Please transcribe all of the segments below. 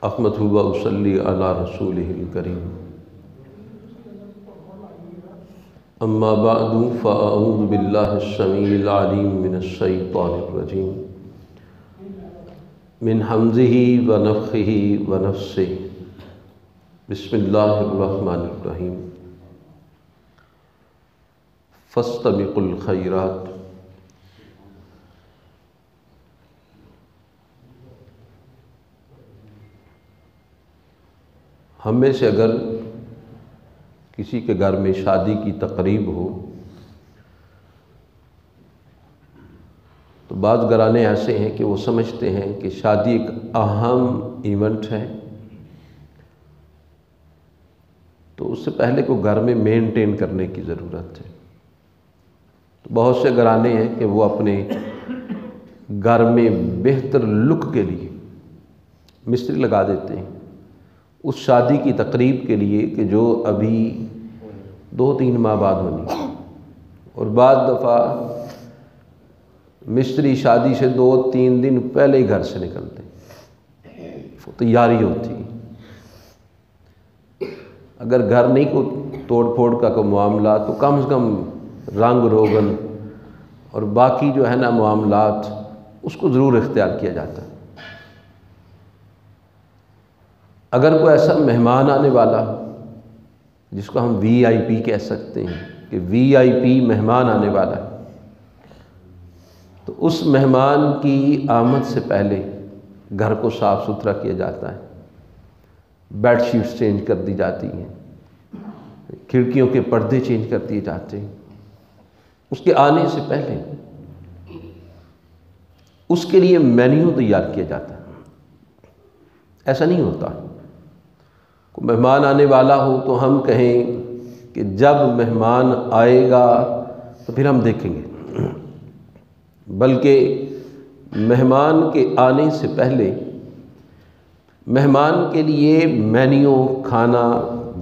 احمدہ و اصلی علی رسولہ الکریم اما بعد فاعوذ باللہ السمیع العلیم من الشیطان الرجیم من حمزہ ونفخہ ونفثہ بسم اللہ الرحمن الرحیم فاستبقوا الخیرات ہم میں سے اگر کسی کے گھر میں شادی کی تقریب ہو تو بعض گھرانے ایسے ہیں کہ وہ سمجھتے ہیں کہ شادی ایک اہم ایونٹ ہے، تو اس سے پہلے کو گھر میں مینٹین کرنے کی ضرورت ہے۔ تو بہت سے گھرانے ہیں کہ وہ اپنے گھر میں بہتر لک کے لیے مستری لگا دیتے ہیں اس شادی کی تقریب کے لیے کہ جو ابھی 2-3 ماہ بعد ہونی، اور بعض دفعہ مستری شادی سے 2-3 دن پہلے ہی گھر سے نکلتے ہیں، تیاری ہوتی۔ اگر گھر نہیں کو توڑ پھوڑ کا کوئی معاملہ تو کم سے کم رنگ روغن اور باقی جو ہے نا معاملات اس کو ضرور اختیار کیا جاتا ہے۔ اگر کوئی ایسا مہمان آنے والا جس کو ہم VIP کہہ سکتے ہیں کہ VIP مہمان آنے والا ہے، تو اس مہمان کی آمد سے پہلے گھر کو صاف ستھرا کیا جاتا ہے، بیڈ شیٹس چینج کر دی جاتی ہیں، کھڑکیوں کے پردے چینج کر دیے جاتے ہیں۔ اس کے آنے سے پہلے اس کے لیے مینیو تیار کیا جاتا ہے۔ ایسا نہیں ہوتا کوئی مہمان آنے والا ہو تو ہم کہیں کہ جب مہمان آئے گا تو پھر ہم دیکھیں گے، بلکہ مہمان کے آنے سے پہلے مہمان کے لیے مینیو، کھانا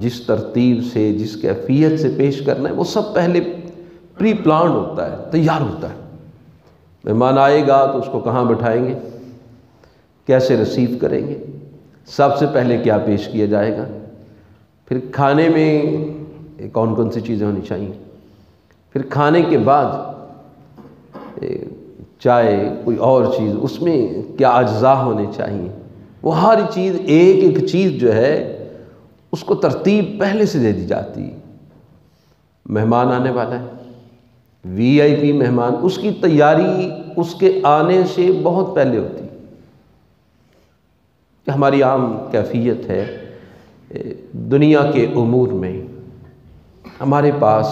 جس ترتیب سے جس کیفیت سے پیش کرنا ہے وہ سب پہلے پری پلانڈ ہوتا ہے، تیار ہوتا ہے۔ مہمان آئے گا تو اس کو کہاں بٹھائیں گے، کیسے ریسیو کریں گے، سب سے پہلے کیا پیش کیا جائے گا، پھر کھانے میں کون کون سی چیزیں ہونی چاہیے، پھر کھانے کے بعد چائے کوئی اور چیز، اس میں کیا اجزاء ہونے چاہیے، وہ ہر چیز ایک ایک چیز جو ہے اس کو ترتیب پہلے سے دے دی جاتی ہے۔ مہمان آنے والا ہے، VIP مہمان، اس کی تیاری اس کے آنے سے بہت پہلے ہوتی ہے۔ کہ ہماری عام کیفیت ہے دنیا کے امور میں ہمارے پاس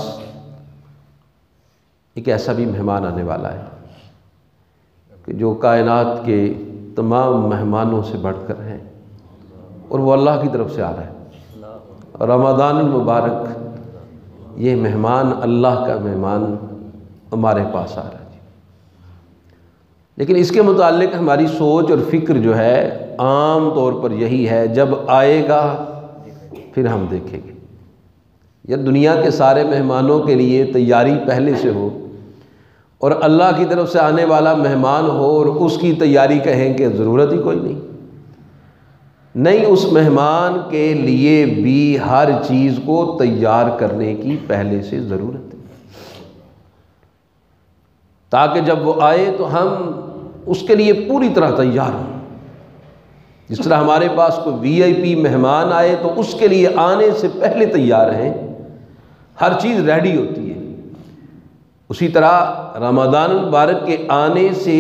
ایک ایسا بھی مہمان آنے والا ہے کہ جو کائنات کے تمام مہمانوں سے بڑھ کر ہے، اور وہ اللہ کی طرف سے آ رہا ہے۔ رمضان المبارک یہ مہمان، اللہ کا مہمان ہمارے پاس آ رہا ہے۔ لیکن اس کے متعلق ہماری سوچ اور فکر جو ہے عام طور پر یہی ہے، جب آئے گا پھر ہم دیکھیں گے۔ یا دنیا کے سارے مہمانوں کے لیے تیاری پہلے سے ہو، اور اللہ کی طرف سے آنے والا مہمان ہو اور اس کی تیاری کہیں کہ ضرورت ہی کوئی نہیں، اس مہمان کے لیے بھی ہر چیز کو تیار کرنے کی پہلے سے ضرورت ہے، تاکہ جب وہ آئے تو ہم اس کے لیے پوری طرح تیار ہوں۔ جس طرح ہمارے پاس کوئی VIP مہمان آئے تو اس کے لیے آنے سے پہلے تیار ہیں، ہر چیز ریڈی ہوتی ہے، اسی طرح رمضان المبارک کے آنے سے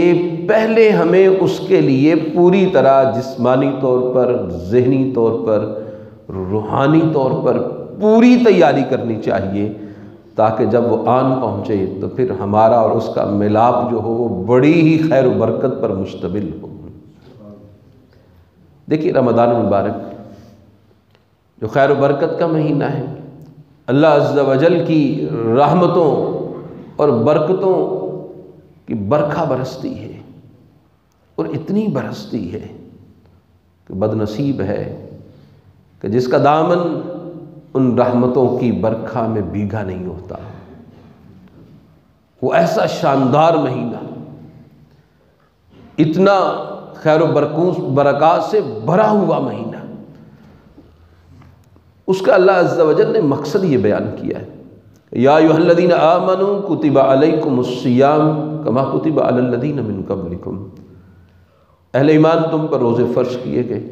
پہلے ہمیں اس کے لیے پوری طرح جسمانی طور پر، ذہنی طور پر، روحانی طور پر پوری تیاری کرنی چاہیے، تاکہ جب وہ آن پہنچے تو پھر ہمارا اور اس کا ملاپ جو ہو وہ بڑی ہی خیر و برکت پر مشتمل ہو۔ دیکھیے رمضان المبارک جو خیر و برکت کا مہینہ ہے، اللہ عز و جل کی رحمتوں اور برکتوں کی برکھا برستی ہے، اور اتنی برستی ہے کہ بد نصیب ہے کہ جس کا دامن ان رحمتوں کی برکھا میں بھیگا نہیں ہوتا۔ وہ ایسا شاندار مہینہ، اتنا خیر و برکات سے بھرا ہوا مہینہ، اس کا اللہ عز و جل نے مقصد یہ بیان کیا ہے، یا ایھا الذین آمنوا کتب علیکم الصیام کما کتب علی الذین من قبلکم، اہل ایمان تم پر روزے فرض کیے گئے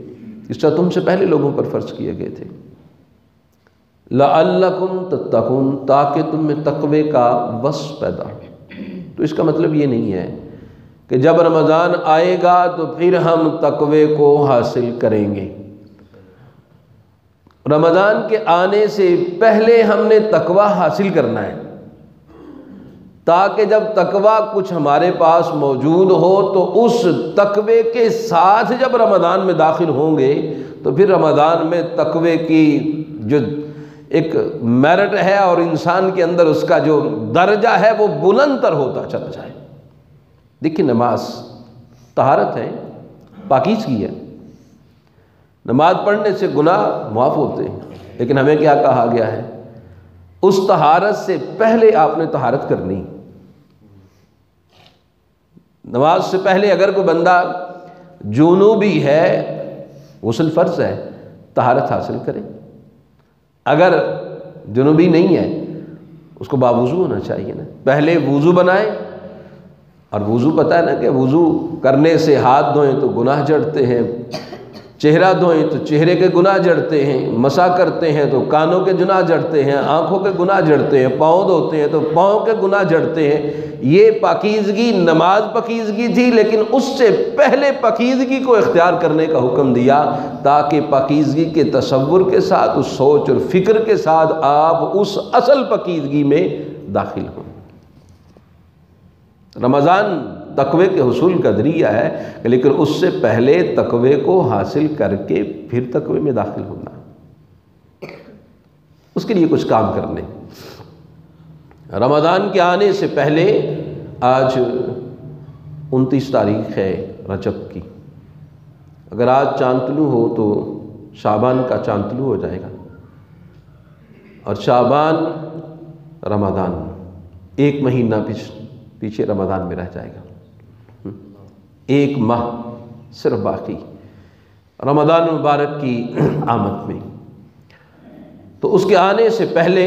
اس طرح تم سے پہلے لوگوں پر فرض کیے گئے تھے، لعلکم تتقون، تاکہ تم میں تقوی کا وصف پیدا ہو۔ تو اس کا مطلب یہ نہیں ہے کہ جب رمضان آئے گا تو پھر ہم تقوی کو حاصل کریں گے۔ رمضان کے آنے سے پہلے ہم نے تقوی حاصل کرنا ہے، تاکہ جب تقوی کچھ ہمارے پاس موجود ہو تو اس تقوی کے ساتھ جب رمضان میں داخل ہوں گے تو پھر رمضان میں تقوی کی جو ایک میرٹ ہے اور انسان کے اندر اس کا جو درجہ ہے وہ بلند تر ہوتا چلا جائے۔ دیکھیں نماز طہارت ہے، پاکیزگی ہے، نماز پڑھنے سے گناہ معاف ہوتے ہیں، لیکن ہمیں کیا کہا گیا ہے؟ اس طہارت سے پہلے آپ نے طہارت کرنی۔ نماز سے پہلے اگر کوئی بندہ جنوبی ہے، غسل فرض ہے، طہارت حاصل کرے، اگر جنوبی نہیں ہے اس کو باوضو ہونا چاہیے نا، پہلے وضو بنائے، اور وضو پتہ ہے نا کہ وضو کرنے سے ہاتھ دھوئیں تو گناہ جڑتے ہیں، چہرہ دھوئیں تو چہرے کے گناہ جڑتے ہیں، مسح کرتے ہیں تو کانوں کے گناہ جڑتے ہیں، آنکھوں کے گناہ جڑتے ہیں، پاؤں دھوتے ہیں تو پاؤں کے گناہ جڑتے ہیں۔ یہ پاکیزگی نماز پاکیزگی تھی، لیکن اس سے پہلے پاکیزگی کو اختیار کرنے کا حکم دیا تاکہ پاکیزگی کے تصور کے ساتھ، اس سوچ اور فکر کے ساتھ آپ اس اصل پاکیزگی میں داخل ہوں۔ رمضان تقوی کے حصول کا ذریعہ ہے، لیکن اس سے پہلے تقوی کو حاصل کر کے پھر تقوی میں داخل ہونا، اس کے لیے کچھ کام کرنے۔ رمضان کے آنے سے پہلے آج 29 تاریخ ہے رجب کی، اگر آج چاند طلوع ہو تو شعبان کا چاند طلوع ہو جائے گا، اور شعبان رمضان ایک مہینہ پیچھے رمضان میں رہ جائے گا، ایک ماہ صرف باقی رمضان مبارک کی آمد میں۔ تو اس کے آنے سے پہلے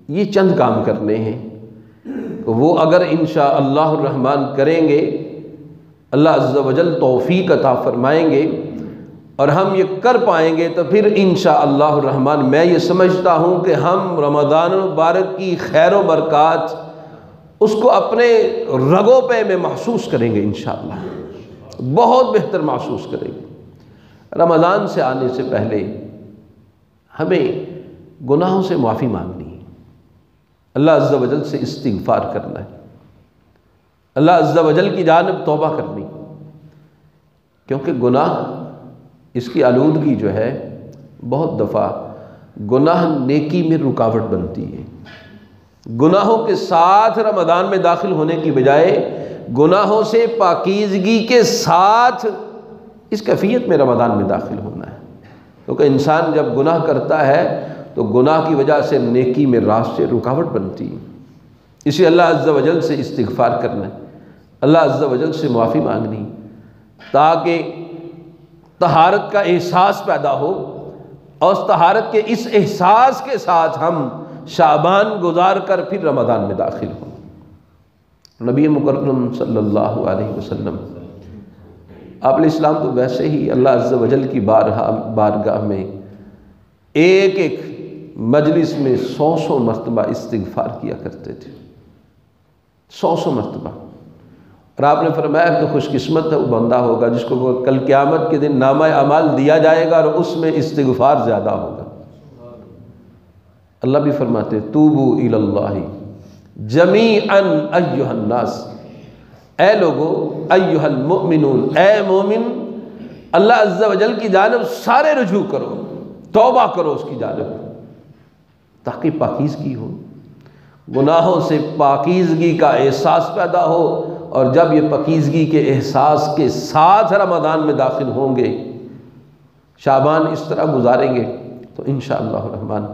یہ چند کام کرنے ہیں، تو وہ اگر انشاءاللہ الرحمن کریں گے، اللہ عز و جل توفیق عطا فرمائیں گے اور ہم یہ کر پائیں گے، تو پھر انشاءاللہ الرحمن میں یہ سمجھتا ہوں کہ ہم رمضان مبارک کی خیر و برکات اس کو اپنے رگوں پہ میں محسوس کریں گے، انشاءاللہ بہت بہتر محسوس کریں گے۔ رمضان سے آنے سے پہلے ہمیں گناہوں سے معافی مانگنی ہے، اللہ عز و جل سے استغفار کرنا ہے، اللہ عز و جل کی جانب توبہ کرنی، کیونکہ گناہ اس کی آلودگی جو ہے بہت دفعہ گناہ نیکی میں رکاوٹ بنتی ہے۔ گناہوں کے ساتھ رمضان میں داخل ہونے کی بجائے گناہوں سے پاکیزگی کے ساتھ اس کیفیت میں رمضان میں داخل ہونا ہے، کیونکہ انسان جب گناہ کرتا ہے تو گناہ کی وجہ سے نیکی میں راستے رکاوٹ بنتی ہے، اسی اللہ عز و جل سے استغفار کرنا ہے، اللہ عز و جل سے معافی مانگنی، تاکہ طہارت کا احساس پیدا ہو، اور اس طہارت کے اس احساس کے ساتھ ہم شعبان گزار کر پھر رمضان میں داخل ہوں۔ نبی مکرم صلی اللہ علیہ وسلم آپ علیہ السلام تو ویسے ہی اللہ عز و جل کی بارگاہ میں ایک ایک مجلس میں 100 مرتبہ استغفار کیا کرتے تھے، 100 مرتبہ۔ اور آپ نے فرمایا کہ خوش قسمت وہ بندہ ہوگا جس کو کل قیامت کے دن نامہ اعمال دیا جائے گا اور اس میں استغفار زیادہ ہوگا۔ اللہ بھی فرماتے توبو الی اللہ جمیعا ایھا الناس، اے لوگو، ایھا المؤمنون، اے مومن، اللہ عز و جل کی جانب سارے رجوع کرو، توبہ کرو اس کی جانب، تاکہ پاکیزگی ہو، گناہوں سے پاکیزگی کا احساس پیدا ہو، اور جب یہ پاکیزگی کے احساس کے ساتھ رمضان میں داخل ہوں گے، شعبان اس طرح گزاریں گے، تو انشاءاللہ الرحمن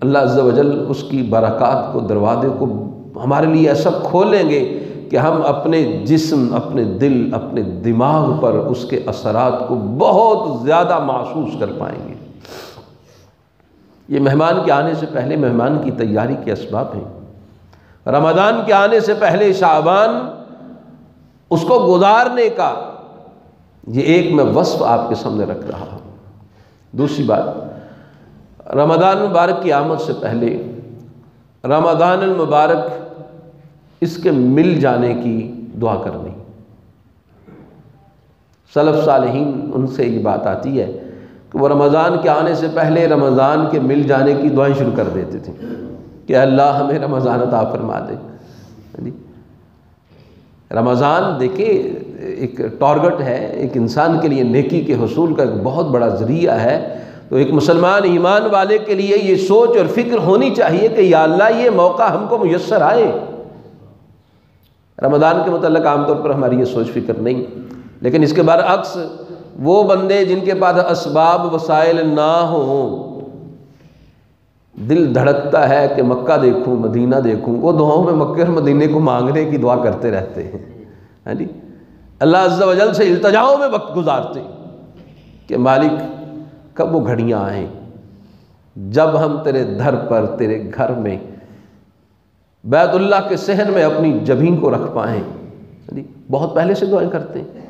اللہ عز و جل اس کی برکات کو، دروازے کو ہمارے لیے ایسا کھولیں گے کہ کہ ہم اپنے جسم، اپنے دل، اپنے دماغ پر اس کے اثرات کو بہت زیادہ محسوس کر پائیں گے۔ یہ مہمان کے آنے سے پہلے مہمان کی تیاری کے اسباب ہیں۔ رمضان کے آنے سے پہلے شعبان اس کو گزارنے کا یہ ایک میں وصف آپ کے سامنے رکھ رہا ہوں۔ دوسری بات، رمضان المبارک کی آمد سے پہلے رمضان المبارک اس کے مل جانے کی دعا کرنی۔ سلف صالحین ان سے یہ بات آتی ہے کہ وہ رمضان کے آنے سے پہلے رمضان کے مل جانے کی دعائیں شروع کر دیتے تھے کہ اللہ ہمیں رمضان عطا فرما دے۔ رمضان دیکھیں ایک ٹارگٹ ہے، ایک انسان کے لیے نیکی کے حصول کا ایک بہت بڑا ذریعہ ہے۔ تو ایک مسلمان ایمان والے کے لیے یہ سوچ اور فکر ہونی چاہیے کہ یا اللہ یہ موقع ہم کو میسر آئے۔ رمضان کے متعلق عام طور پر ہماری یہ سوچ فکر نہیں، لیکن اس کے برعکس وہ بندے جن کے پاس اسباب وسائل نہ ہوں، دل دھڑکتا ہے کہ مکہ دیکھوں، مدینہ دیکھوں، وہ دعاؤں میں مکہ اور مدینے کو مانگنے کی دعا کرتے رہتے ہیں، ہاں جی، اللہ عز و جل سے التجاؤں میں وقت گزارتے کہ مالک کب وہ گھڑیاں آئیں جب ہم تیرے در پر، تیرے گھر میں، بیت اللہ کے صحن میں اپنی جبین کو رکھ پائیں۔ بہت پہلے سے دعائیں کرتے ہیں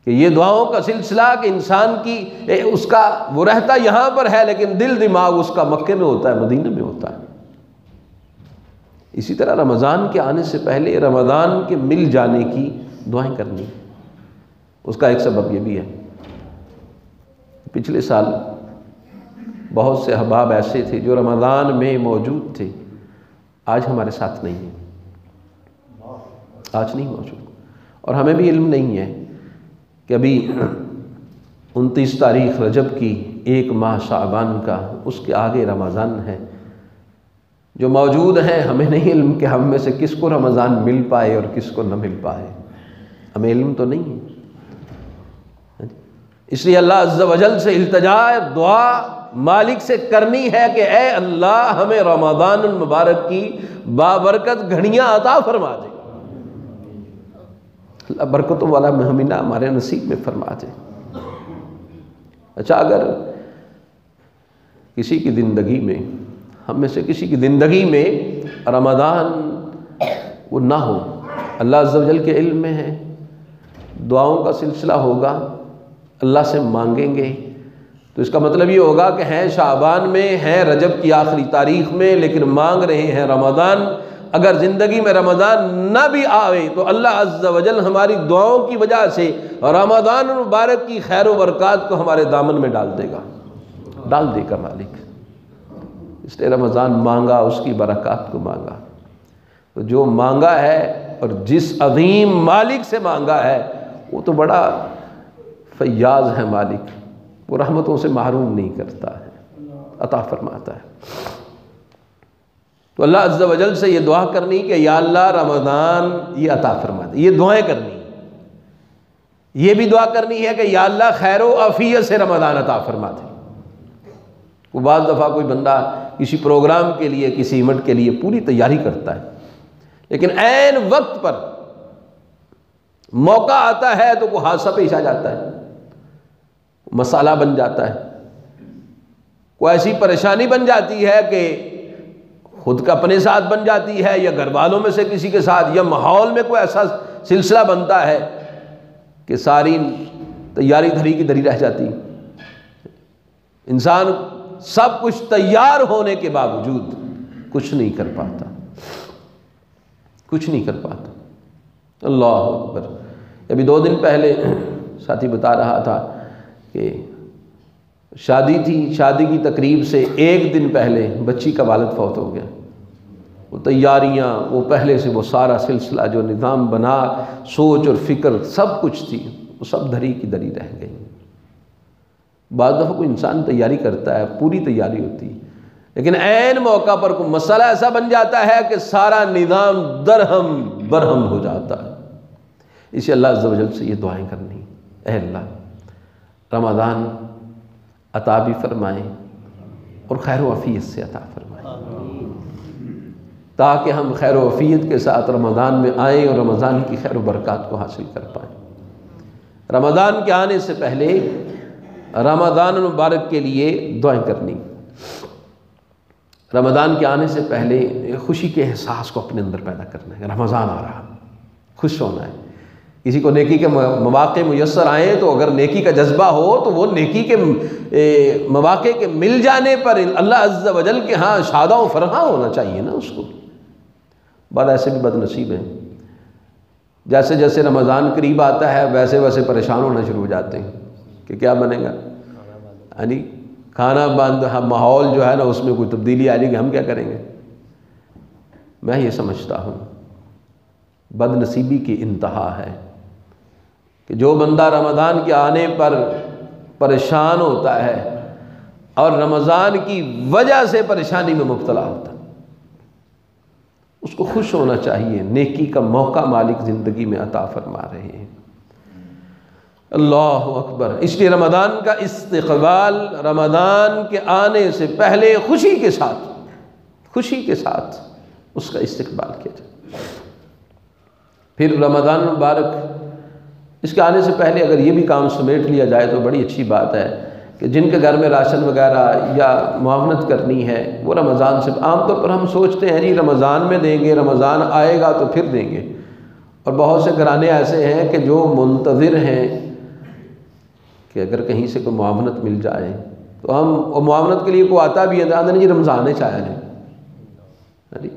کہ یہ دعاؤں کا سلسلہ کہ انسان کی اس کا وہ رہتا یہاں پر ہے لیکن دل دماغ اس کا مکے میں ہوتا ہے، مدینہ میں ہوتا ہے۔ اسی طرح رمضان کے آنے سے پہلے رمضان کے مل جانے کی دعائیں کرنی۔ اس کا ایک سبب یہ بھی ہے، پچھلے سال بہت سے احباب ایسے تھے جو رمضان میں موجود تھے، آج ہمارے ساتھ نہیں ہیں، آج نہیں موجود، اور ہمیں بھی علم نہیں ہے کہ ابھی 29 تاریخ رجب کی 1 ماہ شعبان کا، اس کے آگے رمضان ہے۔ جو موجود ہیں ہمیں نہیں علم کہ ہم میں سے کس کو رمضان مل پائے اور کس کو نہ مل پائے، ہمیں علم تو نہیں ہے۔ اس لیے اللہ عز و جل سے التجا دعا مالک سے کرنی ہے کہ اے اللہ ہمیں رمضان المبارک کی بابرکت گھڑیاں عطا فرما دے، اللہ برکتوں والا مہینہ ہمارے نصیب میں فرما دے۔ اچھا، اگر کسی کی زندگی میں، ہم میں سے کسی کی زندگی میں رمضان وہ نہ ہو، اللہ عز و جل کے علم میں ہے، دعاؤں کا سلسلہ ہوگا، اللہ سے مانگیں گے، تو اس کا مطلب یہ ہوگا کہ ہیں شعبان میں، ہیں رجب کی آخری تاریخ میں، لیکن مانگ رہے ہیں رمضان۔ اگر زندگی میں رمضان نہ بھی آئے تو اللہ عز و جل ہماری دعاؤں کی وجہ سے رمضان المبارک کی خیر و برکات کو ہمارے دامن میں ڈال دے گا مالک۔ اس لیے رمضان مانگا، اس کی برکات کو مانگا، تو جو مانگا ہے اور جس عظیم مالک سے مانگا ہے وہ تو بڑا فیاض ہے مالک، وہ رحمتوں سے محروم نہیں کرتا ہے، عطا فرماتا ہے۔ تو اللہ عز و جل سے یہ دعا کرنی کہ یا اللہ رمضان یہ عطا فرما دے، یہ دعائیں کرنی۔ یہ بھی دعا کرنی ہے کہ یا اللہ خیر و عافیت سے رمضان عطا فرما دے۔ وہ بعض دفعہ کوئی بندہ کسی پروگرام کے لیے، کسی ایونٹ کے لیے پوری تیاری کرتا ہے، لیکن عین وقت پر موقع آتا ہے تو کوئی حادثہ پیش آ جاتا ہے، مسئلہ بن جاتا ہے، کوئی ایسی پریشانی بن جاتی ہے کہ خود کا اپنے ساتھ بن جاتی ہے یا گھر والوں میں سے کسی کے ساتھ، یا ماحول میں کوئی ایسا سلسلہ بنتا ہے کہ ساری تیاری دھری کی دھری رہ جاتی۔ انسان سب کچھ تیار ہونے کے باوجود کچھ نہیں کر پاتا، کچھ نہیں کر پاتا۔ اللہ اکبر۔ ابھی 2 دن پہلے ساتھی بتا رہا تھا کہ شادی تھی، شادی کی تقریب سے 1 دن پہلے بچی کا والد فوت ہو گیا۔ وہ تیاریاں، وہ پہلے سے وہ سارا سلسلہ جو نظام بنا، سوچ اور فکر سب کچھ تھی، وہ سب دھری کی دھری رہ گئی۔ بعض دفعہ کوئی انسان تیاری کرتا ہے، پوری تیاری ہوتی ہے، لیکن عین موقع پر کوئی مسئلہ ایسا بن جاتا ہے کہ سارا نظام درہم برہم ہو جاتا ہے۔ اسے اللہ عز و جل سے یہ دعائیں کرنی، اے اللہ رمضان عطا بھی فرمائیں اور خیر و عافیت سے عطا فرمائیں۔ تاکہ ہم خیر و عافیت کے ساتھ رمضان میں آئیں اور رمضان کی خیر و برکات کو حاصل کر پائیں۔ رمضان کے آنے سے پہلے رمضان المبارک کے لیے دعائیں کرنی، رمضان کے آنے سے پہلے خوشی کے احساس کو اپنے اندر پیدا کرنا ہے۔ رمضان آ رہا، خوش ہونا ہے۔ کسی کو نیکی کے مواقع میسر آئیں تو اگر نیکی کا جذبہ ہو تو وہ نیکی کے مواقع کے مل جانے پر اللہ عز و جل کے ہاں شاداں و فرحاں ہونا چاہیے نا اس کو۔ بعد ایسے بھی بد نصیب ہیں، جیسے جیسے رمضان قریب آتا ہے ویسے ویسے پریشان ہونا شروع ہو جاتے ہیں کہ کیا بنے گا، یعنی کھانا بند، ماحول جو ہے نا اس میں کوئی تبدیلی آ جائے گی، ہم کیا کریں گے۔ میں یہ سمجھتا ہوں بد نصیبی کی انتہا ہے کہ جو بندہ رمضان کے آنے پر پریشان ہوتا ہے اور رمضان کی وجہ سے پریشانی میں مبتلا ہوتا ہے، اس کو خوش ہونا چاہیے، نیکی کا موقع مالک زندگی میں عطا فرما رہے ہیں۔ اللہ اکبر۔ اس لیے رمضان کا استقبال رمضان کے آنے سے پہلے خوشی کے ساتھ اس کا استقبال کیا جائے۔ پھر رمضان مبارک اس کے آنے سے پہلے اگر یہ بھی کام سمیٹ لیا جائے تو بڑی اچھی بات ہے کہ جن کے گھر میں راشن وغیرہ یا معاونت کرنی ہے وہ رمضان سے، عام طور پر ہم سوچتے ہیں جی رمضان میں دیں گے، رمضان آئے گا تو پھر دیں گے، اور بہت سے گھرانے ایسے ہیں کہ جو منتظر ہیں کہ اگر کہیں سے کوئی معاونت مل جائے تو ہم معاونت کے لیے کوئی آتا بھی ہے نہیں جی رمضان ہے چاہے جی،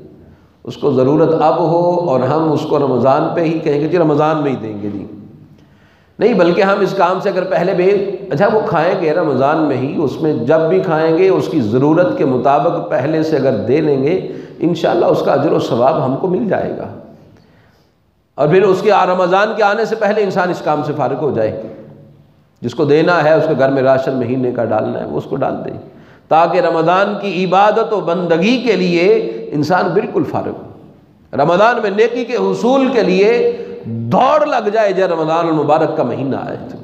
اس کو ضرورت اب ہو اور ہم اس کو رمضان پہ ہی کہیں گے جی رمضان میں ہی دیں گے جی، نہیں بلکہ ہم اس کام سے اگر پہلے بھی اچھا وہ کھائیں گے رمضان میں ہی، اس میں جب بھی کھائیں گے اس کی ضرورت کے مطابق پہلے سے اگر دے لیں گے انشاءاللہ اس کا اجر و ثواب ہم کو مل جائے گا، اور پھر اس کے رمضان کے آنے سے پہلے انسان اس کام سے فارغ ہو جائے، جس کو دینا ہے اس کے گھر میں راشن مہینے کا ڈالنا ہے وہ اس کو ڈال دیں، تاکہ رمضان کی عبادت و بندگی کے لیے انسان بالکل فارغ ہو، رمضان میں نیکی کے حصول کے لیے دوڑ لگ جائے جب رمضان المبارک کا مہینہ آئے تو۔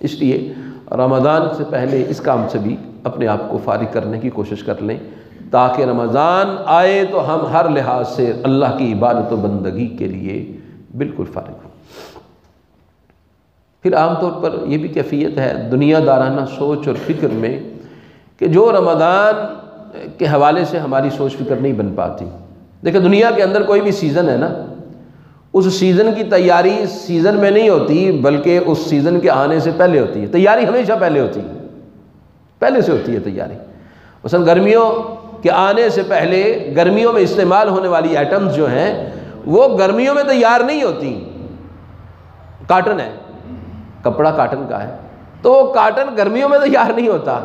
اس لیے رمضان سے پہلے اس کام سے بھی اپنے آپ کو فارغ کرنے کی کوشش کر لیں تاکہ رمضان آئے تو ہم ہر لحاظ سے اللہ کی عبادت و بندگی کے لیے بالکل فارغ ہوں۔ پھر عام طور پر یہ بھی کیفیت ہے دنیا دارانہ سوچ اور فکر میں کہ جو رمضان کے حوالے سے ہماری سوچ فکر نہیں بن پاتی۔ دیکھیں دنیا کے اندر کوئی بھی سیزن ہے نا، اس سیزن کی تیاری سیزن میں نہیں ہوتی بلکہ اس سیزن کے آنے سے پہلے ہوتی ہے، تیاری ہمیشہ پہلے ہوتی ہے، پہلے سے ہوتی ہے تیاری۔ مثلا گرمیوں کے آنے سے پہلے گرمیوں میں استعمال ہونے والی آئٹمز جو ہیں وہ گرمیوں میں تیار نہیں ہوتی۔ کاٹن ہے، کپڑا کاٹن کا ہے تو وہ کاٹن گرمیوں میں تیار نہیں ہوتا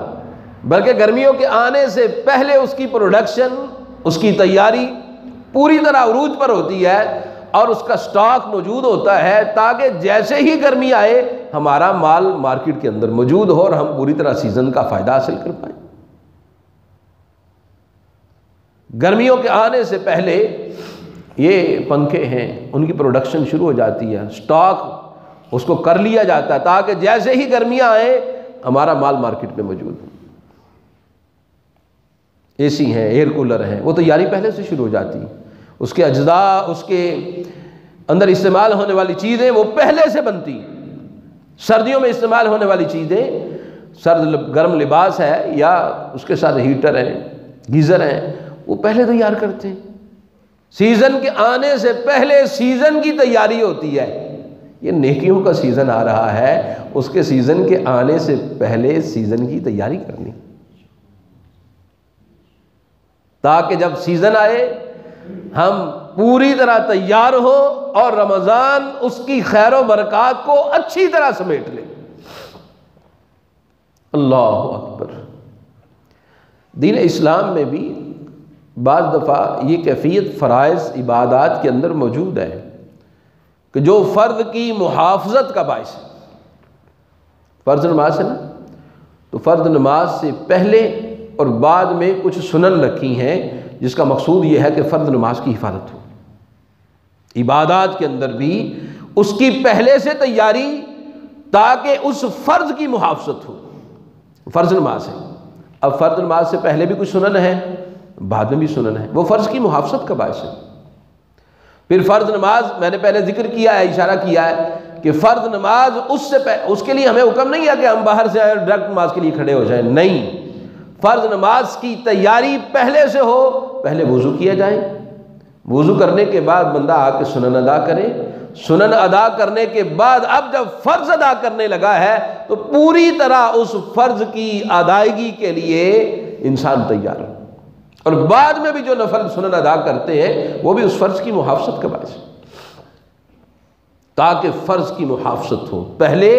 بلکہ گرمیوں کے آنے سے پہلے اس کی پروڈکشن، اس کی تیاری پوری طرح عروج پر ہوتی ہے اور اس کا سٹاک موجود ہوتا ہے تاکہ جیسے ہی گرمی آئے ہمارا مال مارکیٹ کے اندر موجود ہو اور ہم پوری طرح سیزن کا فائدہ حاصل کر پائیں۔ گرمیوں کے آنے سے پہلے یہ پنکھے ہیں ان کی پروڈکشن شروع ہو جاتی ہے، سٹاک اس کو کر لیا جاتا ہے تاکہ جیسے ہی گرمیاں آئیں ہمارا مال مارکیٹ میں موجود ہو۔ اے سی ہیں، ایئر کولر ہیں، وہ تیاری پہلے سے شروع ہو جاتی ہے، اس کے اجزاء، اس کے اندر استعمال ہونے والی چیزیں وہ پہلے سے بنتی۔ سردیوں میں استعمال ہونے والی چیزیں، سرد گرم لباس ہے یا اس کے ساتھ ہیٹر ہیں، گیزر ہیں، وہ پہلے تیار کرتے ہیں۔ سیزن کے آنے سے پہلے سیزن کی تیاری ہوتی ہے۔ یہ نیکیوں کا سیزن آ رہا ہے، اس کے سیزن کے آنے سے پہلے سیزن کی تیاری کرنی تاکہ جب سیزن آئے ہم پوری طرح تیار ہو اور رمضان اس کی خیر و برکات کو اچھی طرح سمیٹ لے۔ اللہ اکبر۔ دین اسلام میں بھی بعض دفعہ یہ کیفیت فرائض عبادات کے اندر موجود ہے کہ جو فرد کی محافظت کا باعث ہے۔ فرض نماز ہے نا، تو فرض نماز سے پہلے اور بعد میں کچھ سنن رکھی ہیں جس کا مقصود یہ ہے کہ فرض نماز کی حفاظت ہو۔ عبادات کے اندر بھی اس کی پہلے سے تیاری تاکہ اس فرض کی محافظت ہو۔ فرض نماز ہے، اب فرض نماز سے پہلے بھی کچھ سنن ہے بعد میں بھی سنن ہے، وہ فرض کی محافظت کا باعث ہے۔ پھر فرض نماز میں نے پہلے ذکر کیا ہے، اشارہ کیا ہے کہ فرض نماز اس کے لیے ہمیں حکم نہیں ہے کہ ہم باہر سے آئے ڈائریکٹ نماز کے لیے کھڑے ہو جائیں، نہیں، فرض نماز کی تیاری پہلے سے ہو، پہلے وضو کیا جائے، وضو کرنے کے بعد بندہ آ کے سنن ادا کرے، سنن ادا کرنے کے بعد اب جب فرض ادا کرنے لگا ہے تو پوری طرح اس فرض کی ادائیگی کے لیے انسان تیار ہو، اور بعد میں بھی جو نفل سنن ادا کرتے ہیں وہ بھی اس فرض کی محافظت کا باعث ہے، تاکہ فرض کی محافظت ہو پہلے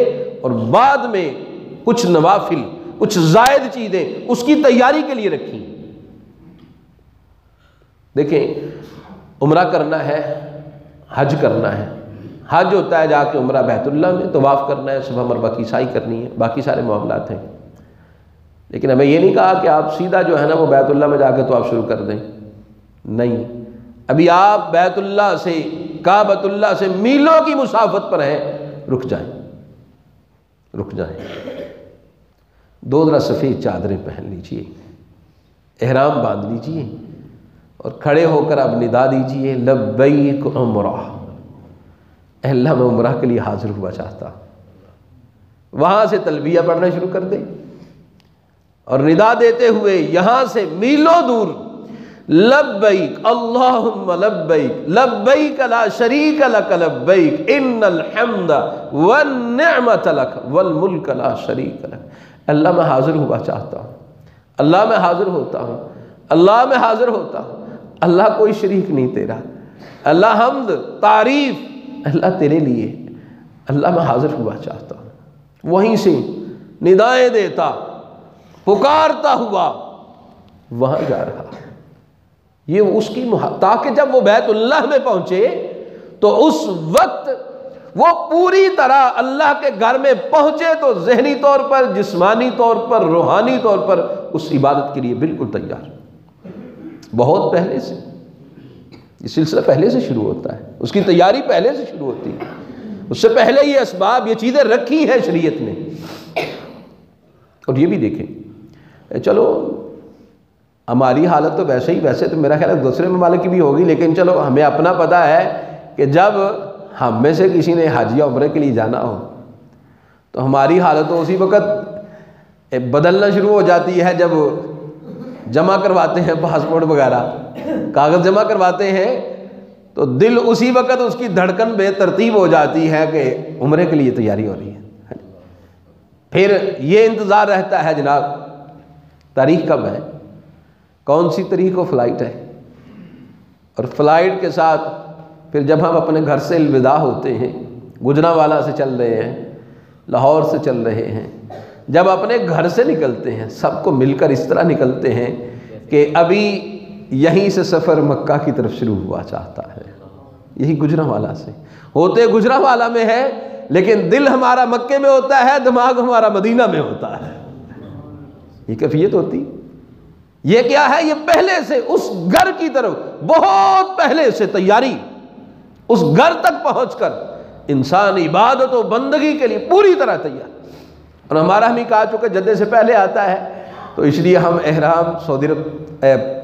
اور بعد میں کچھ نوافل، کچھ زائد چیزیں اس کی تیاری کے لیے رکھی۔ دیکھیں، عمرہ کرنا ہے، حج کرنا ہے، حج ہوتا ہے جا کے عمرہ بیت اللہ میں طواف کرنا ہے، صفا مروہ کی سعی کرنی ہے، باقی سارے معاملات ہیں، لیکن ہمیں یہ نہیں کہا کہ آپ سیدھا جو ہے نا وہ بیت اللہ میں جا کے طواف شروع کر دیں، نہیں، ابھی آپ بیت اللہ سے، کعبۃ اللہ سے میلوں کی مسافت پر ہیں، رک جائیں، دو ذرا سفید چادریں پہن لیجئے، احرام باندھ لیجئے، اور کھڑے ہو کر اب ندا دیجئے لبیک عمرہ، اے اللہ میں عمرہ کے لیے حاضر ہوا چاہتا، وہاں سے تلبیہ پڑھنا شروع کر دیں، اور ندا دیتے ہوئے یہاں سے میلوں دور لبیک اللہم لبیک لبیک لا شریک لک لبیک ان الحمد والنعمت لک والملک لا شریک لک، اللہ میں حاضر ہوا چاہتا ہوں، اللہ میں حاضر ہوتا ہوں، اللہ میں حاضر ہوتا ہوں، اللہ کوئی شریک نہیں تیرا، اللہ حمد تعریف اللہ تیرے لیے، اللہ میں حاضر ہوا چاہتا ہوں، وہیں سے ندائیں دیتا پکارتا ہوا وہاں جا رہا، یہ اس کی تاکہ جب وہ بیت اللہ میں پہنچے تو اس وقت وہ پوری طرح اللہ کے گھر میں پہنچے تو ذہنی طور پر، جسمانی طور پر، روحانی طور پر اس عبادت کے لیے بالکل تیار، بہت پہلے سے یہ سلسلہ پہلے سے شروع ہوتا ہے، اس کی تیاری پہلے سے شروع ہوتی ہے، اس سے پہلے یہ اسباب، یہ چیزیں رکھی ہیں شریعت نے۔ اور یہ بھی دیکھیں، چلو ہماری حالت تو ویسے تو میرا خیال ہے دوسرے ممالک کی بھی ہوگی، لیکن چلو ہمیں اپنا پتہ ہے کہ جب ہم میں سے کسی نے حج یا عمرے کے لیے جانا ہو تو ہماری حالت تو اسی وقت بدلنا شروع ہو جاتی ہے، جب جمع کرواتے ہیں پاسپورٹ وغیرہ، کاغذ جمع کرواتے ہیں تو دل اسی وقت اس کی دھڑکن بے ترتیب ہو جاتی ہے کہ عمرے کے لیے تیاری ہو رہی ہے، پھر یہ انتظار رہتا ہے جناب تاریخ کب ہے، کون سی تاریخ کو فلائٹ ہے، اور فلائٹ کے ساتھ پھر جب ہم اپنے گھر سے الوداع ہوتے ہیں، گجرانوالہ سے چل رہے ہیں، لاہور سے چل رہے ہیں، جب اپنے گھر سے نکلتے ہیں سب کو مل کر اس طرح نکلتے ہیں کہ ابھی یہیں سے سفر مکہ کی طرف شروع ہوا چاہتا ہے، یہی گجرانوالہ سے ہوتے گجرانوالہ میں ہے، لیکن دل ہمارا مکے میں ہوتا ہے، دماغ ہمارا مدینہ میں ہوتا ہے، یہ کیفیت ہوتی۔ یہ کیا ہے؟ یہ پہلے سے اس گھر کی طرف بہت پہلے سے تیاری، اس گھر تک پہنچ کر انسان عبادت و بندگی کے لیے پوری طرح تیار، اور ہمارا ہم ہی کہا چکے جدے سے پہلے آتا ہے، تو اس لیے ہم احرام سعودی عرب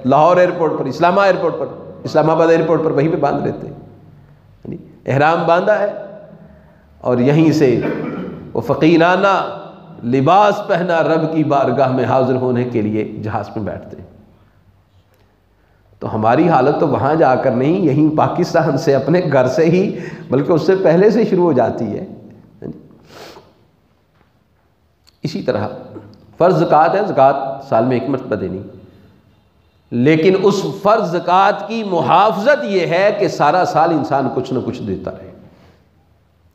لاہور ایئرپورٹ پر، اسلام آباد ایئرپورٹ پر وہیں پہ باندھ لیتے ہیں، احرام باندھا ہے اور یہیں سے وہ فقیرانہ لباس پہنا رب کی بارگاہ میں حاضر ہونے کے لیے جہاز میں بیٹھتے ہیں۔ تو ہماری حالت تو وہاں جا کر نہیں، یہیں پاکستان سے اپنے گھر سے ہی، بلکہ اس سے پہلے سے شروع ہو جاتی ہے۔ اسی طرح فرض زکوٰۃ ہے، زکوٰۃ سال میں ایک مرتبہ دینی، لیکن اس فرض زکوٰۃ کی محافظت یہ ہے کہ سارا سال انسان کچھ نہ کچھ دیتا رہے،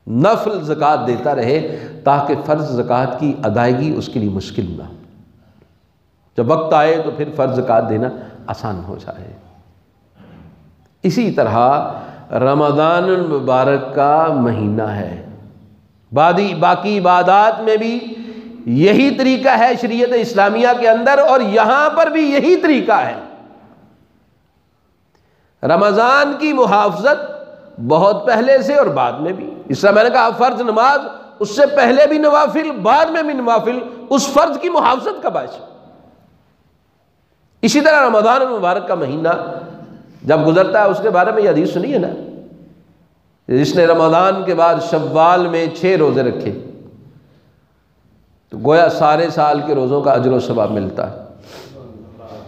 نفل زکوٰۃ دیتا رہے، تاکہ فرض زکوٰۃ کی ادائیگی اس کے لیے مشکل نہ ہو، جب وقت آئے تو پھر فرض زکوٰۃ دینا آسان ہو جائے۔ اسی طرح رمضان المبارک کا مہینہ ہے، باقی عبادات میں بھی یہی طریقہ ہے شریعت اسلامیہ کے اندر، اور یہاں پر بھی یہی طریقہ ہے۔ رمضان کی محافظت بہت پہلے سے اور بعد میں بھی، اس طرح میں نے کہا فرض نماز، اس سے پہلے بھی نوافل، بعد میں بھی نوافل، اس فرض کی محافظت کا باعث ہے۔ اسی طرح رمضان المبارک کا مہینہ جب گزرتا ہے، اس کے بارے میں یہ حدیث سنی ہے نا، جس نے رمضان کے بعد شوال میں 6 روزے رکھے تو گویا سارے سال کے روزوں کا اجر و ثواب ملتا ہے۔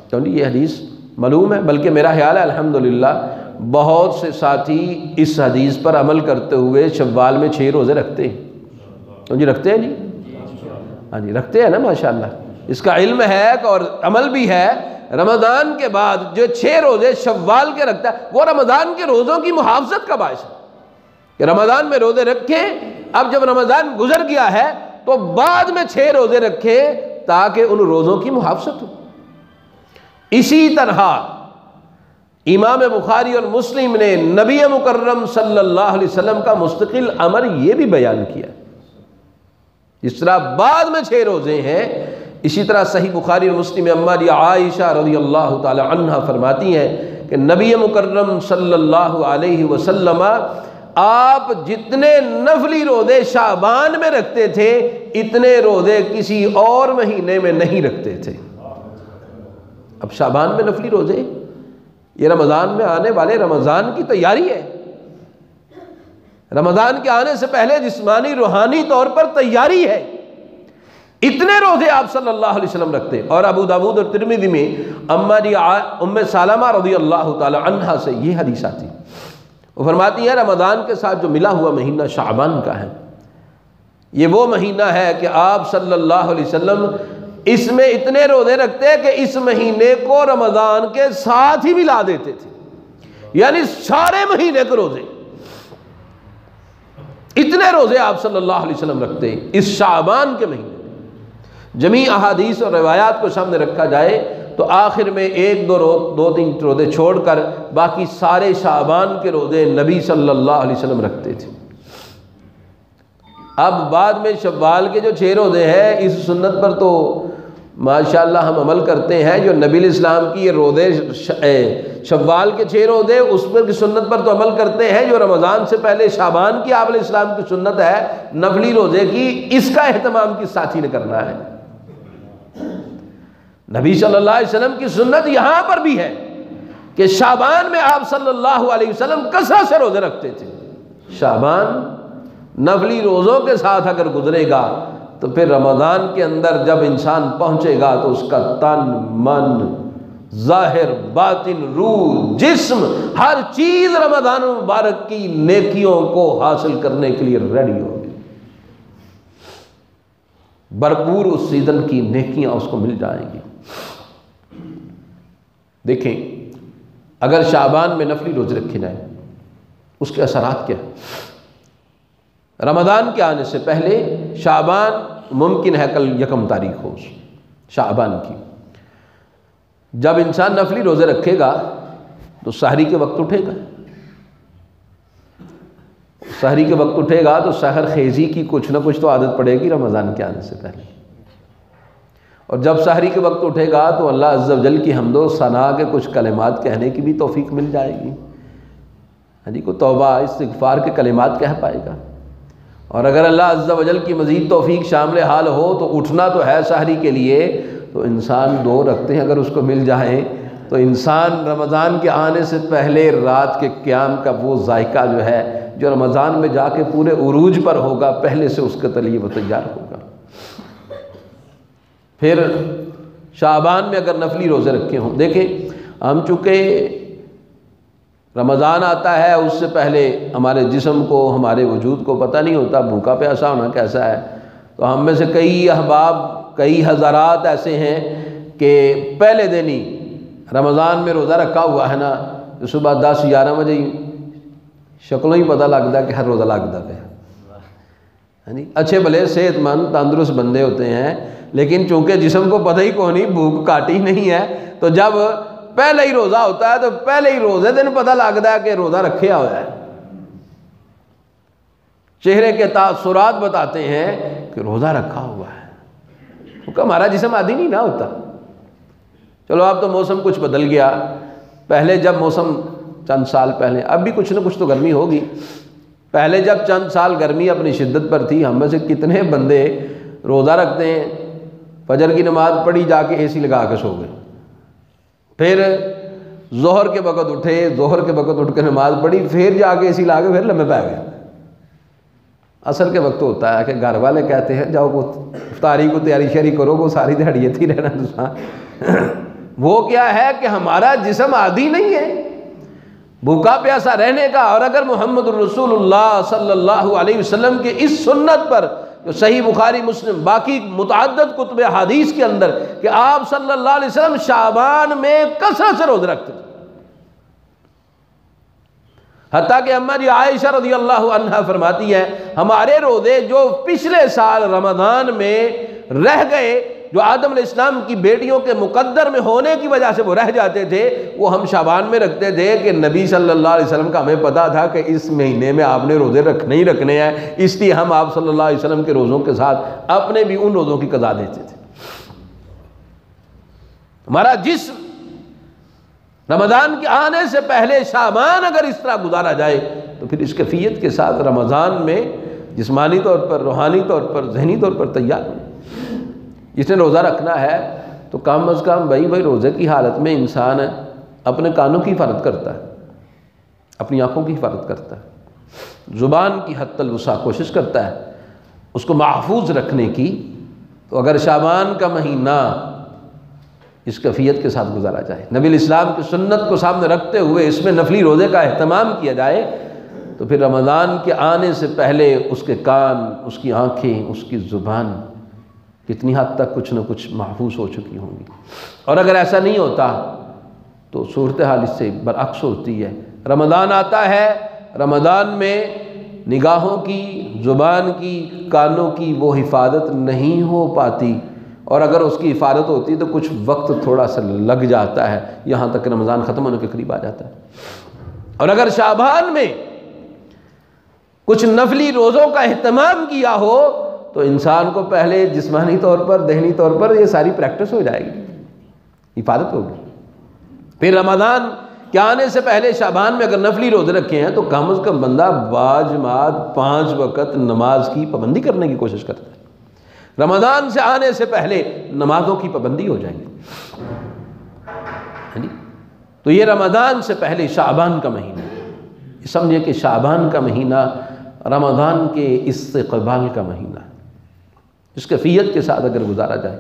تو یہ حدیث معلوم ہے، بلکہ میرا خیال ہے الحمدللہ بہت سے ساتھی اس حدیث پر عمل کرتے ہوئے شوال میں 6 روزے رکھتے ہیں۔ تو جی رکھتے ہیں جی، ہاں جی رکھتے ہیں نا، ماشاءاللہ اس کا علم ہے اور عمل بھی ہے۔ رمضان کے بعد جو 6 روزے شوال کے رکھتا ہے وہ رمضان کے روزوں کی محافظت کا باعث ہے کہ رمضان میں روزے رکھے، اب جب رمضان گزر گیا ہے تو بعد میں 6 روزے رکھے تاکہ ان روزوں کی محافظت ہو۔ اسی طرح امام بخاری اور مسلم نے نبی مکرم صلی اللہ علیہ وسلم کا مستقل امر یہ بھی بیان کیا، جس طرح بعد میں 6 روزے ہیں، اسی طرح صحیح بخاری اور مسلم میں اماں عائشہ رضی اللہ تعالی عنہا فرماتی ہیں کہ نبی مکرم صلی اللہ علیہ وسلم آپ جتنے نفلی روزے شعبان میں رکھتے تھے اتنے روزے کسی اور مہینے میں نہیں رکھتے تھے۔ اب شعبان میں نفلی روزے، یہ رمضان میں آنے والے رمضان کی تیاری ہے، رمضان کے آنے سے پہلے جسمانی روحانی طور پر تیاری ہے، اتنے روزے آپ صلی اللہ علیہ وسلم رکھتے۔ اور ابو داؤد اور ترمذی میں ام سلمہ رضی اللہ تعالی عنہا سے یہ حدیث آتی، وہ فرماتی ہے رمضان کے ساتھ جو ملا ہوا مہینہ شعبان کا ہے، یہ وہ مہینہ ہے کہ آپ صلی اللہ علیہ وسلم اس میں اتنے روزے رکھتے کہ اس مہینے کو رمضان کے ساتھ ہی ملا دیتے تھے، یعنی سارے مہینے کے روزے، اتنے روزے آپ صلی اللہ علیہ وسلم رکھتے اس شعبان کے مہینے میں۔ جمیع احادیث اور روایات کو سامنے رکھا جائے تو آخر میں 1-2-3 روزے چھوڑ کر باقی سارے شعبان کے روزے نبی صلی اللہ علیہ وسلم رکھتے تھے۔ اب بعد میں شوال کے جو 6 روزے ہیں، اس سنت پر تو ماشاءاللہ ہم عمل کرتے ہیں، جو نبی علیہ السلام کی یہ روزے شوال کے 6 روزے اس پر کی سنت پر تو عمل کرتے ہیں، جو رمضان سے پہلے شعبان کی آپ علیہ السلام کی سنت ہے نفلی روزے کی، اس کا اہتمام کس ساتھی نے کرنا ہے؟ نبی صلی اللہ علیہ وسلم کی سنت یہاں پر بھی ہے کہ شعبان میں آپ صلی اللہ علیہ وسلم کثرت سے روزے رکھتے تھے۔ شعبان نفلی روزوں کے ساتھ اگر گزرے گا تو پھر رمضان کے اندر جب انسان پہنچے گا تو اس کا تن، من، ظاہر، باطن، روح، جسم، ہر چیز رمضان مبارک کی نیکیوں کو حاصل کرنے کے لیے ریڈی ہوگی، بھرپور اس سیزن کی نیکیاں اس کو مل جائیں گی۔ دیکھیں اگر شعبان میں نفلی روزے رکھے جائیں اس کے اثرات کیا ہیں؟ رمضان کے آنے سے پہلے شعبان ممکن ہے کل 1 تاریخ ہو شعبان کی، جب انسان نفلی روزے رکھے گا تو سحری کے وقت اٹھے گا، سحری کے وقت اٹھے گا تو سحر خیزی کی کچھ نہ کچھ تو عادت پڑے گی رمضان کے آنے سے پہلے، اور جب سحری کے وقت اٹھے گا تو اللہ عز و جل کی حمد و ثنا کے کچھ کلمات کہنے کی بھی توفیق مل جائے گی، یعنی کو توبہ استغفار کے کلمات کہہ پائے گا۔ اور اگر اللہ عز و جل کی مزید توفیق شامل حال ہو تو اٹھنا تو ہے سحری کے لیے، تو انسان 2 رکھتے ہیں اگر اس کو مل جائیں تو انسان رمضان کے آنے سے پہلے رات کے قیام کا وہ ذائقہ جو ہے جو رمضان میں جا کے پورے عروج پر ہوگا پہلے سے اس کے لیے وہ تیار ہوگا۔ پھر شعبان میں اگر نفلی روزے رکھے ہوں، دیکھیں ہم چونکہ رمضان آتا ہے اس سے پہلے ہمارے جسم کو، ہمارے وجود کو پتہ نہیں ہوتا بھوکا پیاسا ہونا کیسا ہے، تو ہم میں سے کئی احباب، کئی حضرات ایسے ہیں کہ پہلے دن ہی رمضان میں روزہ رکھا ہوا ہے نا، صبح 10-11 بجے شکلوں ہی پتہ لگتا ہے کہ ہر روزہ لگتا ہے، یعنی اچھے بھلے صحت مند تندرست بندے ہوتے ہیں، لیکن چونکہ جسم کو پتہ ہی کون نہیں، بھوک کاٹی نہیں ہے، تو جب پہلے ہی روزہ ہوتا ہے تو پہلے ہی روزے دن پتہ لگتا ہے کہ روزہ رکھا ہوا ہے، چہرے کے تاثرات بتاتے ہیں کہ روزہ رکھا ہوا ہے، کیونکہ ہمارا جسم عادی نہیں نہ ہوتا۔ چلو اب تو موسم کچھ بدل گیا، پہلے جب موسم چند سال پہلے، اب بھی کچھ نہ کچھ تو گرمی ہوگی، پہلے جب چند سال گرمی اپنی شدت پر تھی، ہم میں سے کتنے بندے روزہ رکھتے ہیں، فجر کی نماز پڑھی جا کے اے سی لگا کے سو گئے، پھر ظہر کے وقت اٹھے، ظہر کے وقت اٹھ کے نماز پڑھی، پھر جا کے اسی لا کے پھر لمبے پہ گئے۔ عصر کے وقت ہوتا ہے کہ گھر والے کہتے ہیں جاؤ وہ افطاری کو تیاری شیاری کرو، وہ ساری دیہڑی تھی رہنا دوسرا۔ وہ کیا ہے کہ ہمارا جسم عادی نہیں ہے بھوکا پیاسا رہنے کا۔ اور اگر محمد الرسول اللہ صلی اللہ علیہ وسلم کے اس سنت پر جو صحیح بخاری مسلم باقی متعدد کتب حدیث کے اندر کہ آپ صلی اللہ علیہ وسلم شعبان میں کثرت سے روزے رکھتے تھے، حتیٰ کہ اماں جی عائشہ رضی اللہ عنہا فرماتی ہے ہمارے روزے جو پچھلے سال رمضان میں رہ گئے، جو آدم علیہ السلام کی بیٹیوں کے مقدر میں ہونے کی وجہ سے وہ رہ جاتے تھے، وہ ہم شعبان میں رکھتے تھے کہ نبی صلی اللہ علیہ وسلم کا ہمیں پتا تھا کہ اس مہینے میں آپ نے روزے رکھنے ہی رکھنے ہیں، اس لیے ہم آپ صلی اللہ علیہ وسلم کے روزوں کے ساتھ اپنے بھی ان روزوں کی قضا دیتے تھے۔ ہمارا جسم رمضان کے آنے سے پہلے شعبان اگر اس طرح گزارا جائے تو پھر اس کیفیت کے ساتھ رمضان میں جسمانی طور پر، روحانی طور پر، ذہنی طور پر تیار ہو۔ جس نے روزہ رکھنا ہے تو کم از کم بھائی روزے کی حالت میں انسان اپنے کانوں کی حفاظت کرتا ہے، اپنی آنکھوں کی حفاظت کرتا ہے، زبان کی حد الوسع کوشش کرتا ہے اس کو محفوظ رکھنے کی۔ تو اگر شعبان کا مہینہ اس کیفیت کے ساتھ گزارا جائے، نبی الاسلام کی سنت کو سامنے رکھتے ہوئے اس میں نفلی روزے کا اہتمام کیا جائے، تو پھر رمضان کے آنے سے پہلے اس کے کان، اس کی آنکھیں، اس کی زبان کتنی حد تک کچھ نہ کچھ محفوظ ہو چکی ہوں گی۔ اور اگر ایسا نہیں ہوتا تو صورتحال اس سے برعکس ہوتی ہے۔ رمضان آتا ہے، رمضان میں نگاہوں کی، زبان کی، کانوں کی وہ حفاظت نہیں ہو پاتی، اور اگر اس کی حفاظت ہوتی تو کچھ وقت تھوڑا سا لگ جاتا ہے، یہاں تک رمضان ختم ہونے کے قریب آ جاتا ہے۔ اور اگر شعبان میں کچھ نفلی روزوں کا اہتمام کیا ہو تو انسان کو پہلے جسمانی طور پر، ذہنی طور پر یہ ساری پریکٹس ہو جائے گی، حفاظت ہوگی۔ پھر رمضان کے آنے سے پہلے شعبان میں اگر نفلی روزے رکھے ہیں تو کم از کم بندہ باجماعت 5 وقت نماز کی پابندی کرنے کی کوشش کرتا ہے۔ رمضان سے آنے سے پہلے نمازوں کی پابندی ہو جائے گی۔ تو یہ رمضان سے پہلے شعبان کا مہینہ، سمجھے کہ شعبان کا مہینہ رمضان کے استقبال کا مہینہ ہے۔ اس کیفیت کے ساتھ اگر گزارا جائے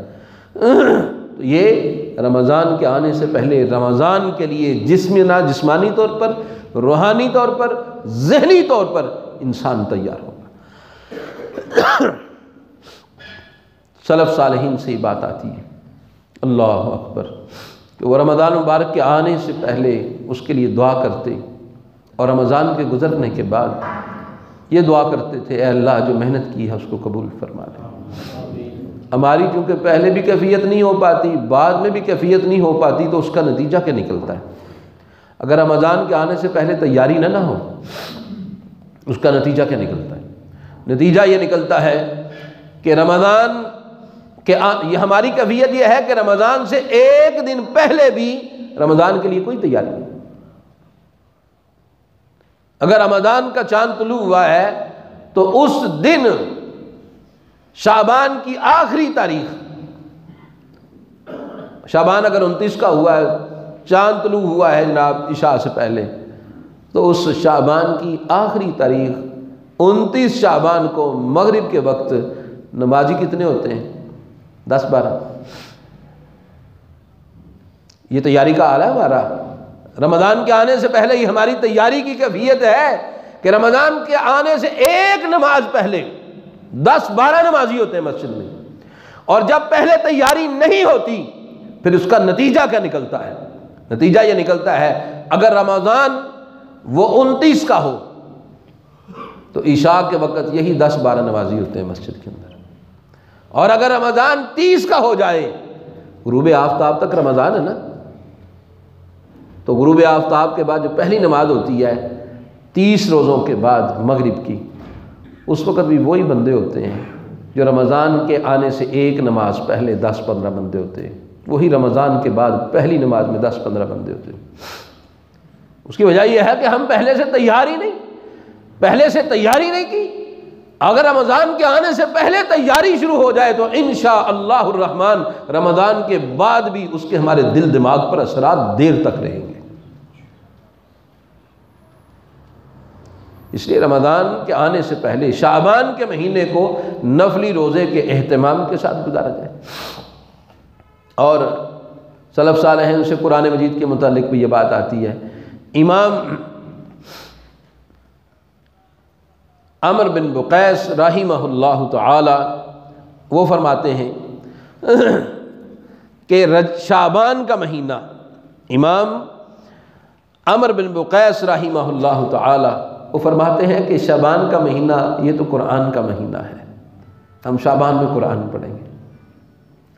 تو یہ رمضان کے آنے سے پہلے رمضان کے لیے جسمانی طور پر، روحانی طور پر، ذہنی طور پر انسان تیار ہوگا۔ سلف صالحین سے یہ بات آتی ہے، اللہ اکبر، کہ وہ رمضان مبارک کے آنے سے پہلے اس کے لیے دعا کرتے، اور رمضان کے گزرنے کے بعد یہ دعا کرتے تھے اے اللہ جو محنت کی ہے اس کو قبول فرما لے۔ ہماری چونکہ پہلے بھی کیفیت نہیں ہو پاتی، بعد میں بھی کیفیت نہیں ہو پاتی، تو اس کا نتیجہ کیا نکلتا ہے؟ اگر رمضان کے آنے سے پہلے تیاری نہ ہو اس کا نتیجہ کیا نکلتا ہے؟ نتیجہ یہ نکلتا ہے کہ رمضان کہ یہ ہماری کیفیت یہ ہے کہ رمضان سے ایک دن پہلے بھی رمضان کے لیے کوئی تیاری نہیں۔ اگر رمضان کا چاند طلوع ہوا ہے تو اس دن شعبان کی آخری تاریخ، شعبان اگر 29 کا ہوا ہے، چاند طلوع ہوا ہے جناب عشاء سے پہلے، تو اس شعبان کی آخری تاریخ 29 شعبان کو مغرب کے وقت نمازی کتنے ہوتے ہیں؟ 10-12۔ یہ تیاری کا حال ہے ہمارا۔ رمضان کے آنے سے پہلے ہی ہماری تیاری کی کیفیت ہے کہ رمضان کے آنے سے ایک نماز پہلے 10-12 نمازی ہوتے ہیں مسجد میں، اور جب پہلے تیاری نہیں ہوتی پھر اس کا نتیجہ کیا نکلتا ہے؟ نتیجہ یہ نکلتا ہے اگر رمضان وہ 29 کا ہو تو عشاء کے وقت یہی 10-12 نمازی ہوتے ہیں مسجد کے اندر، اور اگر رمضان 30 کا ہو جائے، غروب آفتاب تک رمضان ہے نا، تو غروب آفتاب کے بعد جو پہلی نماز ہوتی ہے 30 روزوں کے بعد مغرب کی، اس وقت بھی وہی بندے ہوتے ہیں جو رمضان کے آنے سے ایک نماز پہلے 10-15 بندے ہوتے ہیں، وہی رمضان کے بعد پہلی نماز میں 10-15 بندے ہوتے ہیں۔ اس کی وجہ یہ ہے کہ ہم پہلے سے تیاری نہیں کی، اگر رمضان کے آنے سے پہلے تیاری شروع ہو جائے تو انشاءاللہ الرحمن رمضان کے بعد بھی اس کے ہمارے دل دماغ پر اثرات دیر تک رہیں گے۔ اس لیے رمضان کے آنے سے پہلے شعبان کے مہینے کو نفلی روزے کے اہتمام کے ساتھ گزارا جائے۔ اور سلف صالحین سے قرآن مجید کے متعلق بھی یہ بات آتی ہے۔ امام عمر بن بقیس رحمہ اللہ تعالی وہ فرماتے ہیں کہ شعبان کا مہینہ، امام عمر بن بقیس رحمہ اللہ تعالی وہ فرماتے ہیں کہ شعبان کا مہینہ یہ تو قرآن کا مہینہ ہے، ہم شعبان میں قرآن پڑھیں گے۔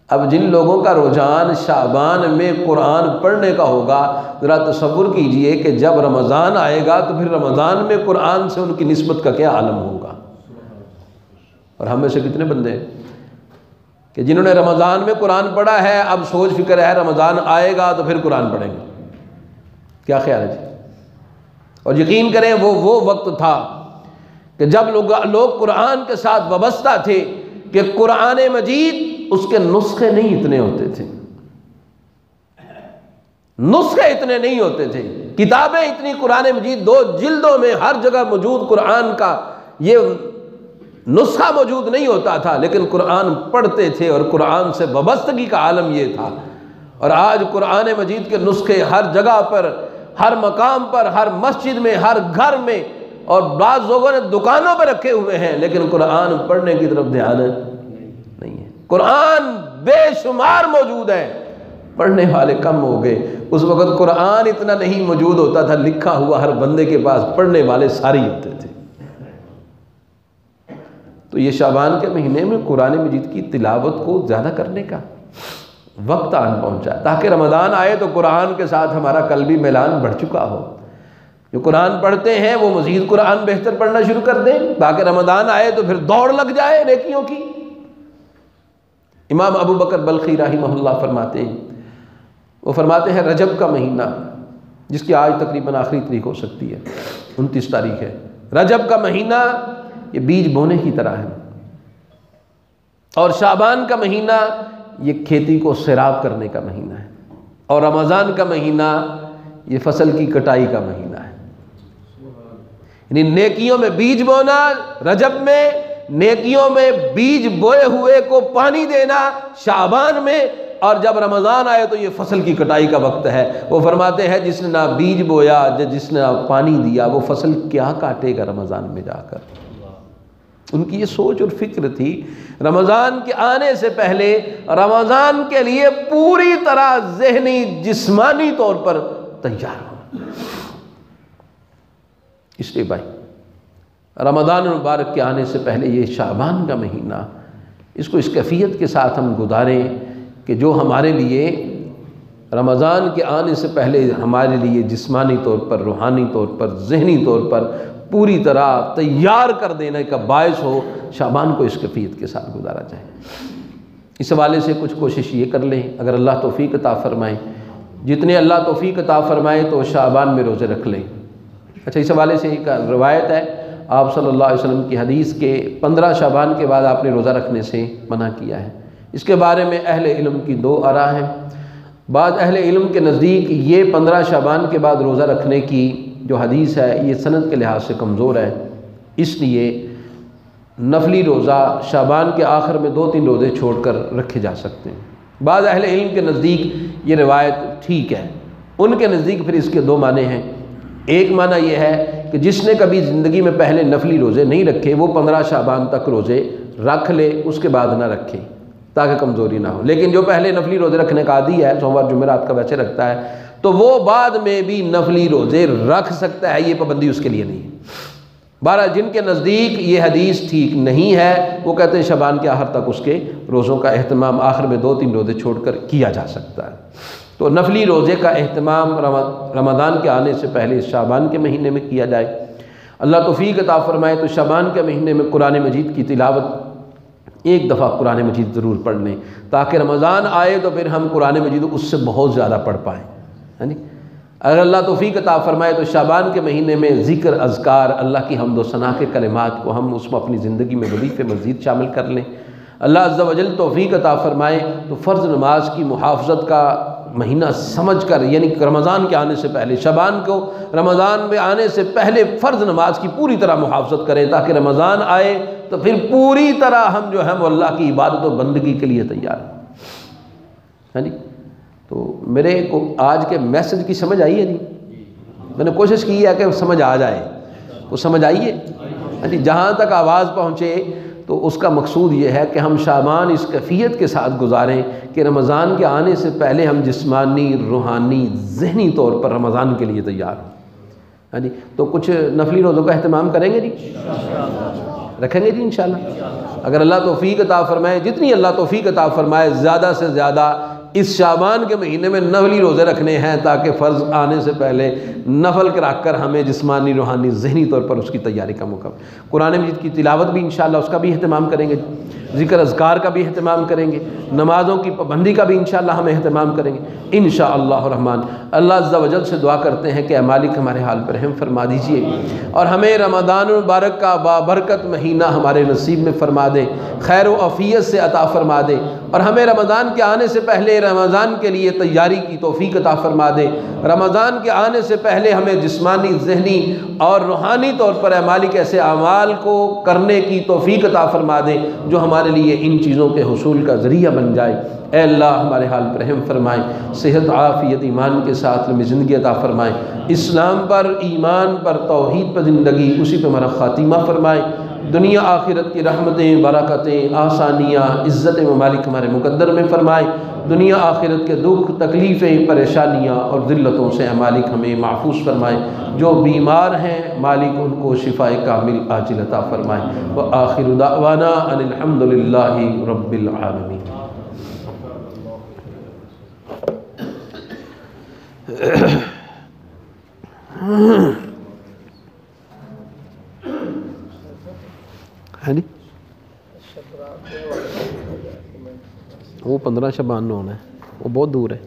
اب جن لوگوں کا رجحان شعبان میں قرآن پڑھنے کا ہوگا، ذرا تصور کیجئے کہ جب رمضان آئے گا تو پھر رمضان میں قرآن سے ان کی نسبت کا کیا عالم ہوگا۔ اور ہم میں سے کتنے بندے ہیں کہ جنہوں نے رمضان میں قرآن پڑھا ہے، اب سوچ فکر ہے رمضان آئے گا تو پھر قرآن پڑھیں گے۔ کیا خیال ہے جی؟ اور یقین کریں وہ وقت تھا کہ جب لوگ قرآن کے ساتھ وابستہ تھے کہ قرآن مجید اس کے نسخے نہیں اتنے ہوتے تھے، نسخے اتنے نہیں ہوتے تھے، کتابیں اتنی قرآن مجید 2 جلدوں میں ہر جگہ موجود قرآن کا یہ نسخہ موجود نہیں ہوتا تھا، لیکن قرآن پڑھتے تھے اور قرآن سے وابستگی کا عالم یہ تھا۔ اور آج قرآن مجید کے نسخے ہر جگہ پر، ہر مقام پر، ہر مسجد میں، ہر گھر میں، اور بعض لوگوں نے دکانوں پہ رکھے ہوئے ہیں، لیکن قرآن پڑھنے کی طرف دھیان نہیں ہے۔ قرآن بے شمار موجود ہے، پڑھنے والے کم ہو گئے۔ اس وقت قرآن اتنا نہیں موجود ہوتا تھا، لکھا ہوا ہر بندے کے پاس، پڑھنے والے سارے ہوتے تھے۔ تو یہ شعبان کے مہینے میں قرآن مجید کی تلاوت کو زیادہ کرنے کا وقت آن پہنچا، تاکہ رمضان آئے تو قرآن کے ساتھ ہمارا قلبی میلان بڑھ چکا ہو۔ جو قرآن پڑھتے ہیں وہ مزید قرآن بہتر پڑھنا شروع کر دیں، تاکہ رمضان آئے تو پھر دوڑ لگ جائے نیکیوں کی۔ امام ابو بکر بلخی رحمہ اللہ فرماتے ہیں، وہ فرماتے ہیں رجب کا مہینہ، جس کی آج تقریباً آخری تاریخ ہو سکتی ہے، 29 تاریخ ہے، رجب کا مہینہ یہ بیج بونے کی طرح ہے، اور شعبان کا مہینہ یہ کھیتی کو سیراب کرنے کا مہینہ ہے، اور رمضان کا مہینہ یہ فصل کی کٹائی کا مہینہ ہے۔ یعنی نیکیوں میں بیج بونا رجب میں، نیکیوں میں بیج بوئے ہوئے کو پانی دینا شعبان میں، اور جب رمضان آئے تو یہ فصل کی کٹائی کا وقت ہے۔ وہ فرماتے ہیں جس نے نہ بیج بویا، جس نے نہ پانی دیا، وہ فصل کیا کاٹے گا رمضان میں جا کر۔ ان کی یہ سوچ اور فکر تھی، رمضان کے آنے سے پہلے رمضان کے لیے پوری طرح ذہنی جسمانی طور پر تیار ہو۔ اس لیے بھائی رمضان المبارک کے آنے سے پہلے یہ شعبان کا مہینہ، اس کو اس کیفیت کے ساتھ ہم گزاریں کہ جو ہمارے لیے رمضان کے آنے سے پہلے ہمارے لیے جسمانی طور پر، روحانی طور پر، ذہنی طور پر پوری طرح تیار کر دینے کا باعث ہو، شعبان کو اس کیفیت کے ساتھ گزارا جائے۔ اس حوالے سے کچھ کوشش یہ کر لیں، اگر اللہ توفیق عطا فرمائے، جتنے اللہ توفیق عطا فرمائے تو شعبان میں روزے رکھ لیں۔ اچھا، اس حوالے سے ایک روایت ہے، آپ صلی اللہ علیہ وسلم کی حدیث کے 15 شعبان کے بعد آپ نے روزہ رکھنے سے منع کیا ہے۔ اس کے بارے میں اہل علم کی 2 آراء ہیں۔ بعض اہل علم کے نزدیک یہ 15 شعبان کے بعد روزہ رکھنے کی جو حدیث ہے یہ سند کے لحاظ سے کمزور ہے، اس لیے نفلی روزہ شعبان کے آخر میں 2-3 روزے چھوڑ کر رکھے جا سکتے ہیں۔ بعض اہل علم کے نزدیک یہ روایت ٹھیک ہے، ان کے نزدیک پھر اس کے 2 معنی ہیں۔ ایک معنی یہ ہے کہ جس نے کبھی زندگی میں پہلے نفلی روزے نہیں رکھے وہ 15 شعبان تک روزے رکھ لے، اس کے بعد نہ رکھے تاکہ کمزوری نہ ہو۔ لیکن جو پہلے نفلی روزے رکھنے کا عادی ہے، سوموار جمعرات کا ویسے رکھتا ہے، تو وہ بعد میں بھی نفلی روزے رکھ سکتا ہے، یہ پابندی اس کے لیے نہیں ہے۔ بہرحال جن کے نزدیک یہ حدیث ٹھیک نہیں ہے وہ کہتے ہیں شعبان کے آخر تک اس کے روزوں کا اہتمام آخر میں 2-3 روزے چھوڑ کر کیا جا سکتا ہے۔ تو نفلی روزے کا اہتمام رمضان کے آنے سے پہلے شعبان کے مہینے میں کیا جائے۔ اللہ توفیق عطا فرمائے تو شعبان کے مہینے میں قرآن مجید کی تلاوت ایک دفعہ قرآن مجید ضرور پڑھ لیں، تاکہ رمضان آئے تو پھر ہم قرآن مجید اس سے بہت زیادہ پڑھ پائیں۔ اگر اللہ توفیق عطا فرمائے تو شعبان کے مہینے میں ذکر، اذکار، اللہ کی حمد و ثنا کے کلمات کو ہم اس میں اپنی زندگی میں وظیفے مزید شامل کر لیں۔ اللہ عز و جل توفیق عطا فرمائے تو فرض نماز کی محافظت کا مہینہ سمجھ کر، یعنی رمضان کے آنے سے پہلے، شعبان کو رمضان میں آنے سے پہلے فرض نماز کی پوری طرح محافظت کریں، تاکہ رمضان آئے تو پھر پوری طرح ہم جو ہے وہ اللہ کی عبادت و بندگی کے لیے تیار ہیں۔ ہاں جی، تو میرے کو آج کے میسج کی سمجھ آئی ہے جی؟ میں نے کوشش کی ہے کہ سمجھ آ جائے، وہ سمجھ آئی ہے؟ ہاں جی، جہاں تک آواز پہنچے تو اس کا مقصود یہ ہے کہ ہم شعبان اس کیفیت کے ساتھ گزاریں کہ رمضان کے آنے سے پہلے ہم جسمانی، روحانی، ذہنی طور پر رمضان کے لیے تیار ہوں۔ ہاں جی، تو کچھ نفلی روزوں کا اہتمام کریں گے جی؟ رکھیں گے جی انشاءاللہ؟ اگر اللہ توفیق عطا فرمائے، جتنی اللہ توفیق عطا فرمائے، زیادہ سے زیادہ اس شعبان کے مہینے میں نفلی روزے رکھنے ہیں، تاکہ فرض آنے سے پہلے نفل رکھ کر ہمیں جسمانی، روحانی، ذہنی طور پر اس کی تیاری کا موقع۔ قرآن مجید کی تلاوت بھی انشاءاللہ اس کا بھی اہتمام کریں گے، ذکر اذکار کا بھی اہتمام کریں گے، نمازوں کی پابندی کا بھی انشاءاللہ ہم اہتمام کریں گے انشاءاللہ الرحمن۔ اللہ عز و جل سے دعا کرتے ہیں کہ اے مالک ہمارے حال پر رحم فرما دیجئے، اور ہمیں رمضان المبارک کا بابرکت مہینہ ہمارے نصیب میں فرما دے، خیر و عافیت سے عطا فرما دے، اور ہمیں رمضان کے آنے سے پہلے رمضان کے لیے تیاری کی توفیق عطا فرما دے۔ رمضان کے آنے سے پہلے ہمیں جسمانی، ذہنی اور روحانی طور پر اے مالک ایسے اعمال کو کرنے کی توفیق عطا فرما دے جو ہمارے لیے ان چیزوں کے حصول کا ذریعہ بن جائے۔ اے اللہ ہمارے حال پر رحم فرمائے، صحت، عافیت، ایمان کے ساتھ لمبی زندگی عطا فرمائے، اسلام پر، ایمان پر، توحید پر زندگی، اسی پہ ہمارا خاتمہ فرمائے، دنیا آخرت کی رحمتیں، برکتیں، آسانیاں، عزت ممالک ہمارے مقدر میں فرمائے، دنیا آخرت کے دکھ، تکلیفیں، پریشانیاں اور ذلتوں سے اے مالک ہمیں محفوظ فرمائے، جو بیمار ہیں مالک ان کو شفاء کامل عاجل عطا فرمائے۔ وآخر دعوانا ان الحمد للہ رب العالمین۔ ہے نہیں وہ 15 شعبان نو ہونا ہے، وہ بہت دور ہے،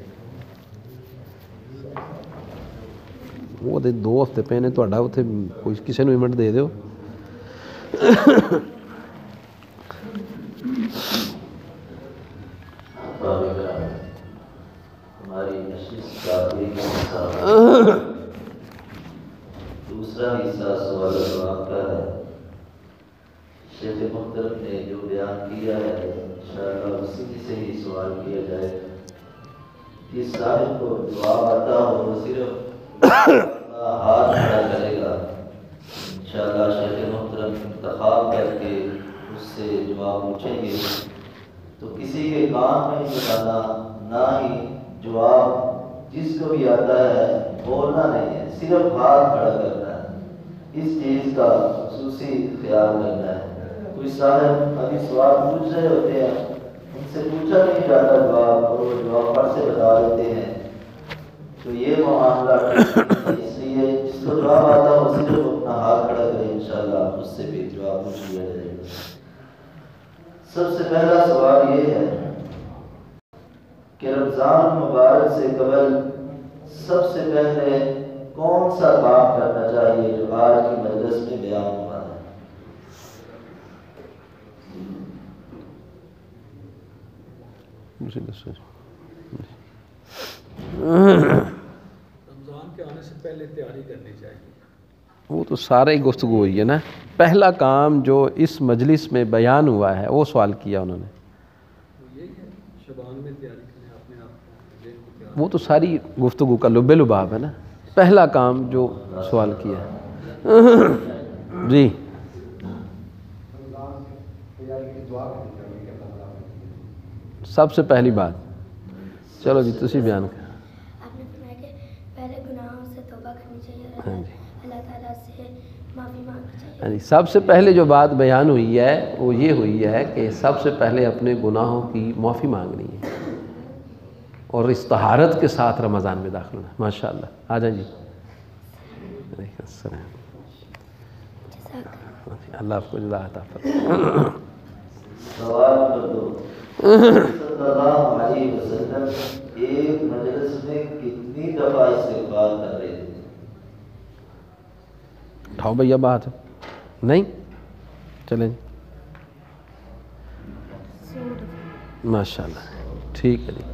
وہ 2 ہفتے پے نے، تہاڈا اتنے کوئی کسی نو ایمنٹ دے دیو۔ دوسرا حصہ سوال و جواب کا ہے۔ شیخ محترم نے جو بیان کیا ہے انشاءاللہ اسی سے ہی سوال کیا جائے کہ صاحب کو جواب آتا ہو وہ صرف ہاتھ کھڑا کرے گا، انشاءاللہ شیخ محترم انتخاب کر کے اس سے جواب پوچھیں گے، تو کسی کے کان میں بتانا نہ ہی جواب جس کو بھی آتا ہے بولنا نہیں ہے، صرف ہاتھ کھڑا کرنا ہے، اس چیز کا خصوصی خیال کرنا ہے۔ کوئی صاحب ابھی سوال پوچھ رہے ہوتے ہیں، ان سے پوچھا نہیں جاتا جواب، اور وہ جواب پر سے بتا دیتے ہیں، تو یہ معاملہ اس لیے جس کو جواب آتا ہو صرف اپنا ہاتھ کھڑا کرے، انشاءاللہ اس سے بھی جواب پوچھ لیا جائے گا۔ سب سے پہلا سوال یہ ہے کہ رمضان مبارک سے قبل سب سے پہلے کون سا کام کرنا چاہیے جو آج کی مجلس میں بیان ہوا ہے؟ رمضان کے آنے سے پہلے تیاری کرنی چاہیے، وہ تو سارے ہی گفتگو ہوئی ہے نا۔ پہلا کام جو اس مجلس میں بیان ہوا ہے وہ سوال کیا انہوں نے، وہ یہی ہے شعبان میں تیاری کریں، اپنے آپ ذہن کو تیار۔ وہ تو ساری گفتگو کا لب لباب ہے نا۔ پہلا کام جو سوال کیا ہے جی، سب سے پہلی بات، چلو جی تسی بیان کر۔ آپ نے فرمایا کہ پہلے گناہوں سے توبہ کرنی چاہیے اور ہاں جی، اللہ تعالیٰ سے معافی مانگنی چاہیے۔ ہاں جی، سب سے پہلے جو بات بیان ہوئی ہے وہ یہ ہوئی ہے کہ سب سے پہلے اپنے گناہوں کی معافی مانگنی ہے اور اس طہارت کے ساتھ رمضان میں داخل ہونا۔ ماشاءاللہ، آ جائیں جی۔ علیکم السلام، اللہ آپ کو جزا عطا فرمائے۔ سوال نمبر 2، صلی اللہ علیہ وسلم ایک مجلس میں کتنی دفعہ استغفار کر رہے تھے؟ اٹھاؤ بھیا بات نہیں چلیں ماشاء اللہ ٹھیک ہے جی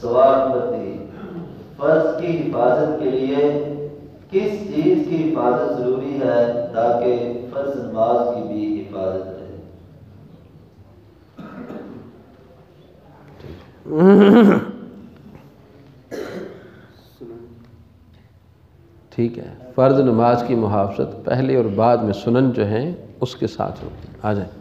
سوال نمبر 3، فرض کی حفاظت کے لیے کس چیز کی حفاظت ضروری ہے تاکہ فرض نماز کی بھی حفاظت رہے؟ ٹھیک ہے، فرض نماز کی محافظت پہلے اور بعد میں سنن جو ہیں اس کے ساتھ ہوتی ہے. آ جائیں.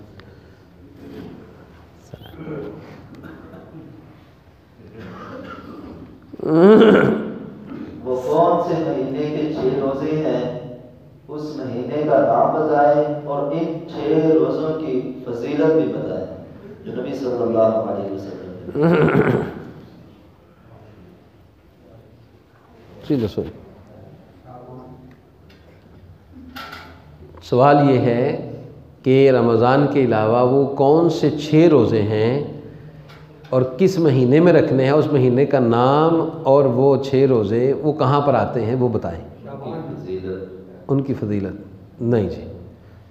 وہ کون سے مہینے کے 6 روزے ہیں اس مہینے کا نام بتائیں اور ان 6 روزوں کی فضیلت بھی بتائیں جو نبی صلی اللہ علیہ وسلم. سوال یہ ہے کہ رمضان کے علاوہ وہ کون سے 6 روزے ہیں اور کس مہینے میں رکھنے ہیں، اس مہینے کا نام اور وہ 6 روزے وہ کہاں پر آتے ہیں وہ بتائیں. ان کی فضیلت نہیں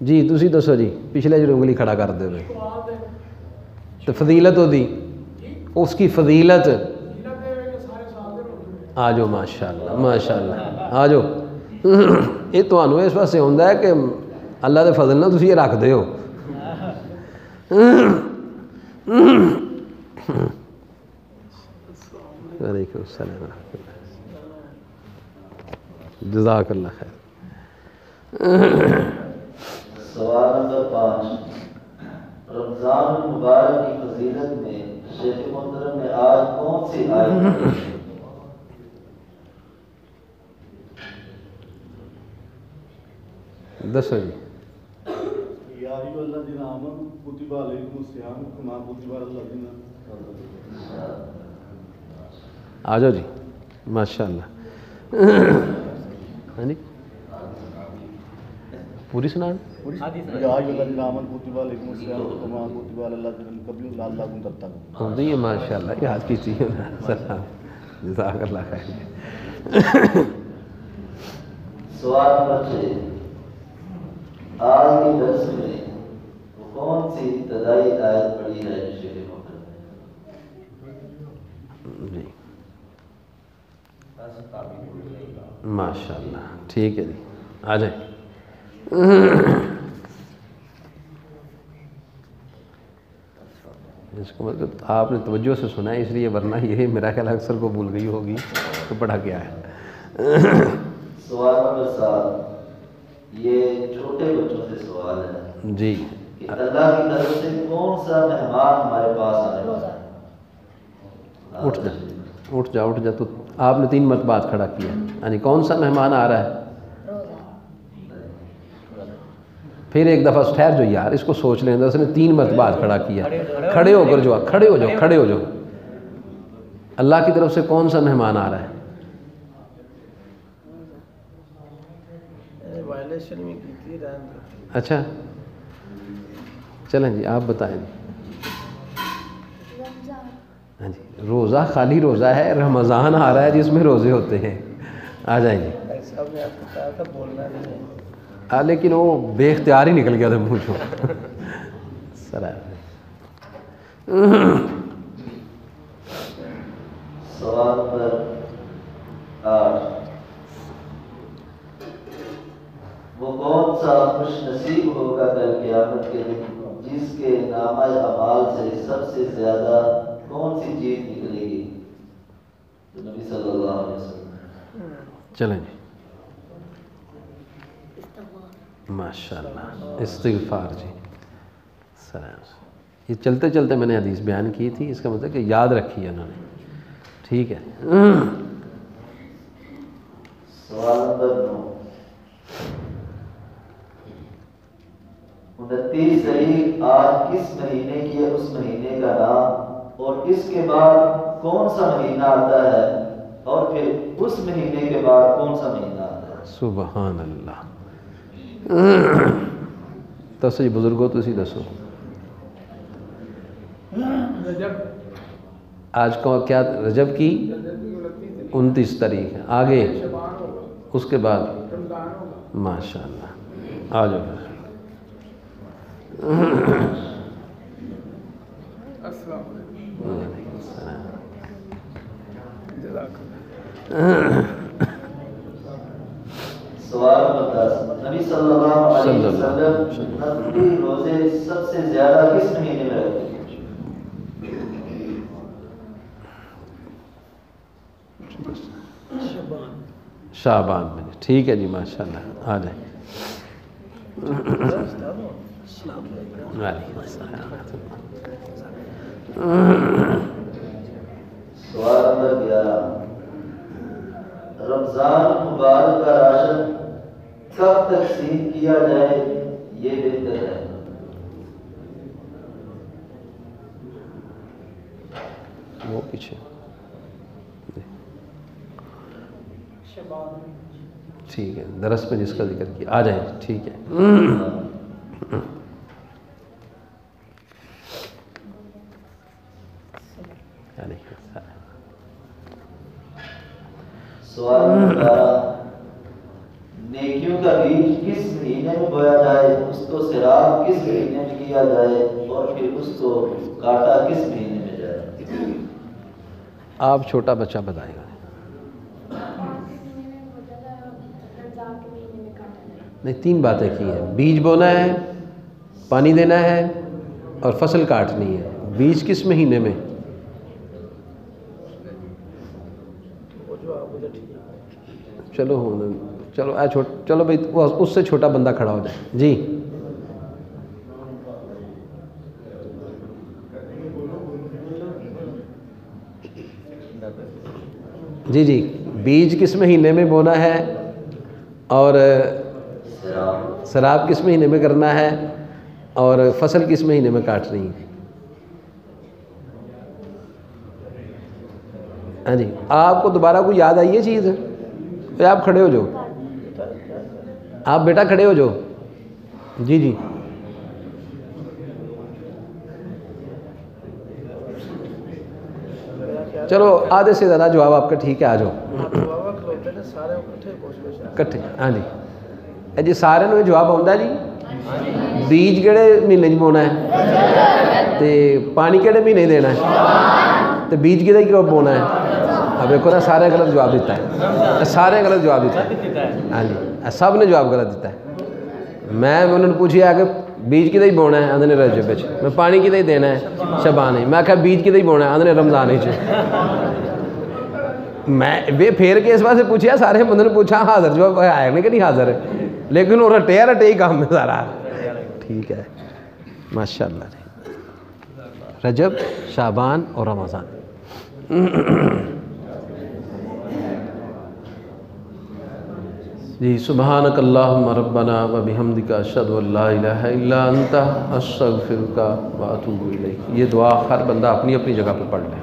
جی تسی دسو جی، پچھلے جو انگلی کھڑا کر دے تو فضیلت ہو دی اس کی فضیلت. آ جاؤ ماشاء اللہ ماشاء اللہ آ جاؤ. یہ تمہوں اس واسطے ہوتا ہے کہ اللہ دے فضل نہ تسی یہ رکھ دے ہو. وعلیکم السلام ورحمۃ اللہ، جزاک اللہ خیر. سوال نمبر 5، رمضان المبارک کی فضیلت میں شیخ محترم نے آج کون سی آیت پڑھی؟ دسو جی. یا ایھا الذین آمنوا کتب علیکم الصیام کما کتب علی الذین. آ جاؤ جی ماشاء اللہ. ہاں جی پوری سنا. یا ایھا الذین آمنوا کتب علیکم الصیام کما کتب علی الذین من قبلکم لعلکم تتقون. ہاں جی ماشاء اللہ یاد کی چیز. جزاک اللہ خیر. سوال نمبر 6، آج کے درس میں وہ کون سی ابتدائی آیت پڑھی ہے شیخ محترم نے؟ جی ماشاء اللہ ٹھیک ہے جی آ جائیں. اس کو مطلب آپ نے توجہ سے سنا ہے اس لیے، ورنہ یہ میرا خیال اکثر کو بھول گئی ہوگی تو پڑھا گیا ہے. سوال نمبر 7، یہ چھوٹے بچوں سے سوال ہے جی کہ اللہ کی طرف سے کون سا مہمان ہمارے پاس آنے والا ہے؟ اٹھ جا تو آپ نے 3 مرتبہ کھڑا کیا. یعنی کون سا مہمان آ رہا ہے؟ پھر ایک دفعہ ٹھہر جو یار، اس کو سوچ لیں. اس نے 3 مرتبہ کھڑا کیا. کھڑے ہو کر جو کھڑے ہو جاؤ. اللہ کی طرف سے کون سا مہمان آ رہا ہے؟ اچھا چلیں جی آپ بتائیں. ہاں جی روزہ خالی روزہ ہے، رمضان آ رہا ہے جس میں روزے ہوتے ہیں. آ جائیں جی. لیکن وہ بے اختیار ہی نکل گیا تھا منہ سے. سوال نمبر 8، وہ کون سا خوش نصیب ہوگا کل قیامت کے دن جس کے نامہ اعمال سے سب سے زیادہ کون سی چیز نکلے گی؟ تو نبی صلی اللہ علیہ وسلم. چلیں جی ماشاء اللہ استغفار. جی سلام. یہ چلتے چلتے میں نے حدیث بیان کی تھی، اس کا مطلب کہ یاد رکھی ہے انہوں نے. ٹھیک ہے. سوال نمبر 9، 29 ذیل آج کس مہینے کی ہے اس مہینے کا نام، اور اس کے بعد کون سا مہینہ آتا ہے، اور پھر اس مہینے کے بعد کون سا مہینہ آتا ہے؟ سبحان اللہ. دسو جی بزرگو تسی دسو. آج کو کیا رجب کی 29 تاریخ ہے، آگے اس کے بعد ماشاء اللہ آ جاؤ. سوال بتا، نبی صلی اللہ علیہ وسلم نفلی روزے سب سے زیادہ کس مہینے میں رکھتے ہیں؟ شعبان میں. ٹھیک ہے جی، ماشاء اللہ آ جائیں. سوال نمبر 11، رمضان مبارک کا راشن کب تقسیم کیا جائے یہ بہتر ہے؟ وہ پیچھے ٹھیک ہے، درس میں جس کا ذکر کیا آ جائیں. ٹھیک ہے. سوال نمبر 12، نیکیوں کا بیج کس مہینے میں بویا جائے، اس کو سیراب کس مہینے میں کیا جائے، اور پھر اس کو کاٹا کس مہینے میں جائے؟ آپ چھوٹا بچہ بتائے گا. نہیں، 3 باتیں کی ہیں. بیج بونا ہے، پانی دینا ہے، اور فصل کاٹنی ہے. بیج کس مہینے میں؟ چلو چلو چلو بھائی، اس سے چھوٹا بندہ کھڑا ہو جائے. جی جی جی، بیج کس مہینے میں بونا ہے، اور سراب کس مہینے میں کرنا ہے، اور فصل کس مہینے میں کاٹنی ہے؟ ہاں جی، آپ کو دوبارہ کوئی یاد آئی ہے چیز؟ آپ کھڑے ہو جاؤ، آپ بیٹا کھڑے ہو جاؤ. جی جی چلو، آدھے سے زیادہ جواب آپ کا ٹھیک ہے. آ جاؤ کٹھے. ہاں جی جی، سارے نو جواب آتا جی. بیج کہڑے مہینے بونا ہے، تے پانی کہڑے مہینے دینا ہے، تے بیج کدے کیوں بونا ہے؟ اب دیکھو نا، سارے غلط جواب دیتا ہے، سارے غلط جواب دیتا ہے. ہاں جی، سب نے جواب غلط دیتا ہے. میں انہوں نے پوچھا کہ بیج کدے بونا ہے، آدھے رجب وچ. میں پانی کدے دینا ہے، شبان. میں آخیا بیج کدے بونا ہے، آدھے رمضان وچ. میں پھر کے اس واسطے پوچھا، سارے بندے نے پوچھا حاضر جواب ہے نہیں کہ نہیں حاضر، لیکن وہ رٹے ہی کام ہے سارا. ٹھیک ہے، ماشاء اللہ. رجب، شعبان اور رمضان. جی، سبحانک اللہم ربنا و بحمدک اشہد ان لا الہ الا انت استغفرک و اتوب الیک. یہ دعا ہر بندہ اپنی اپنی جگہ پہ پڑھ لے.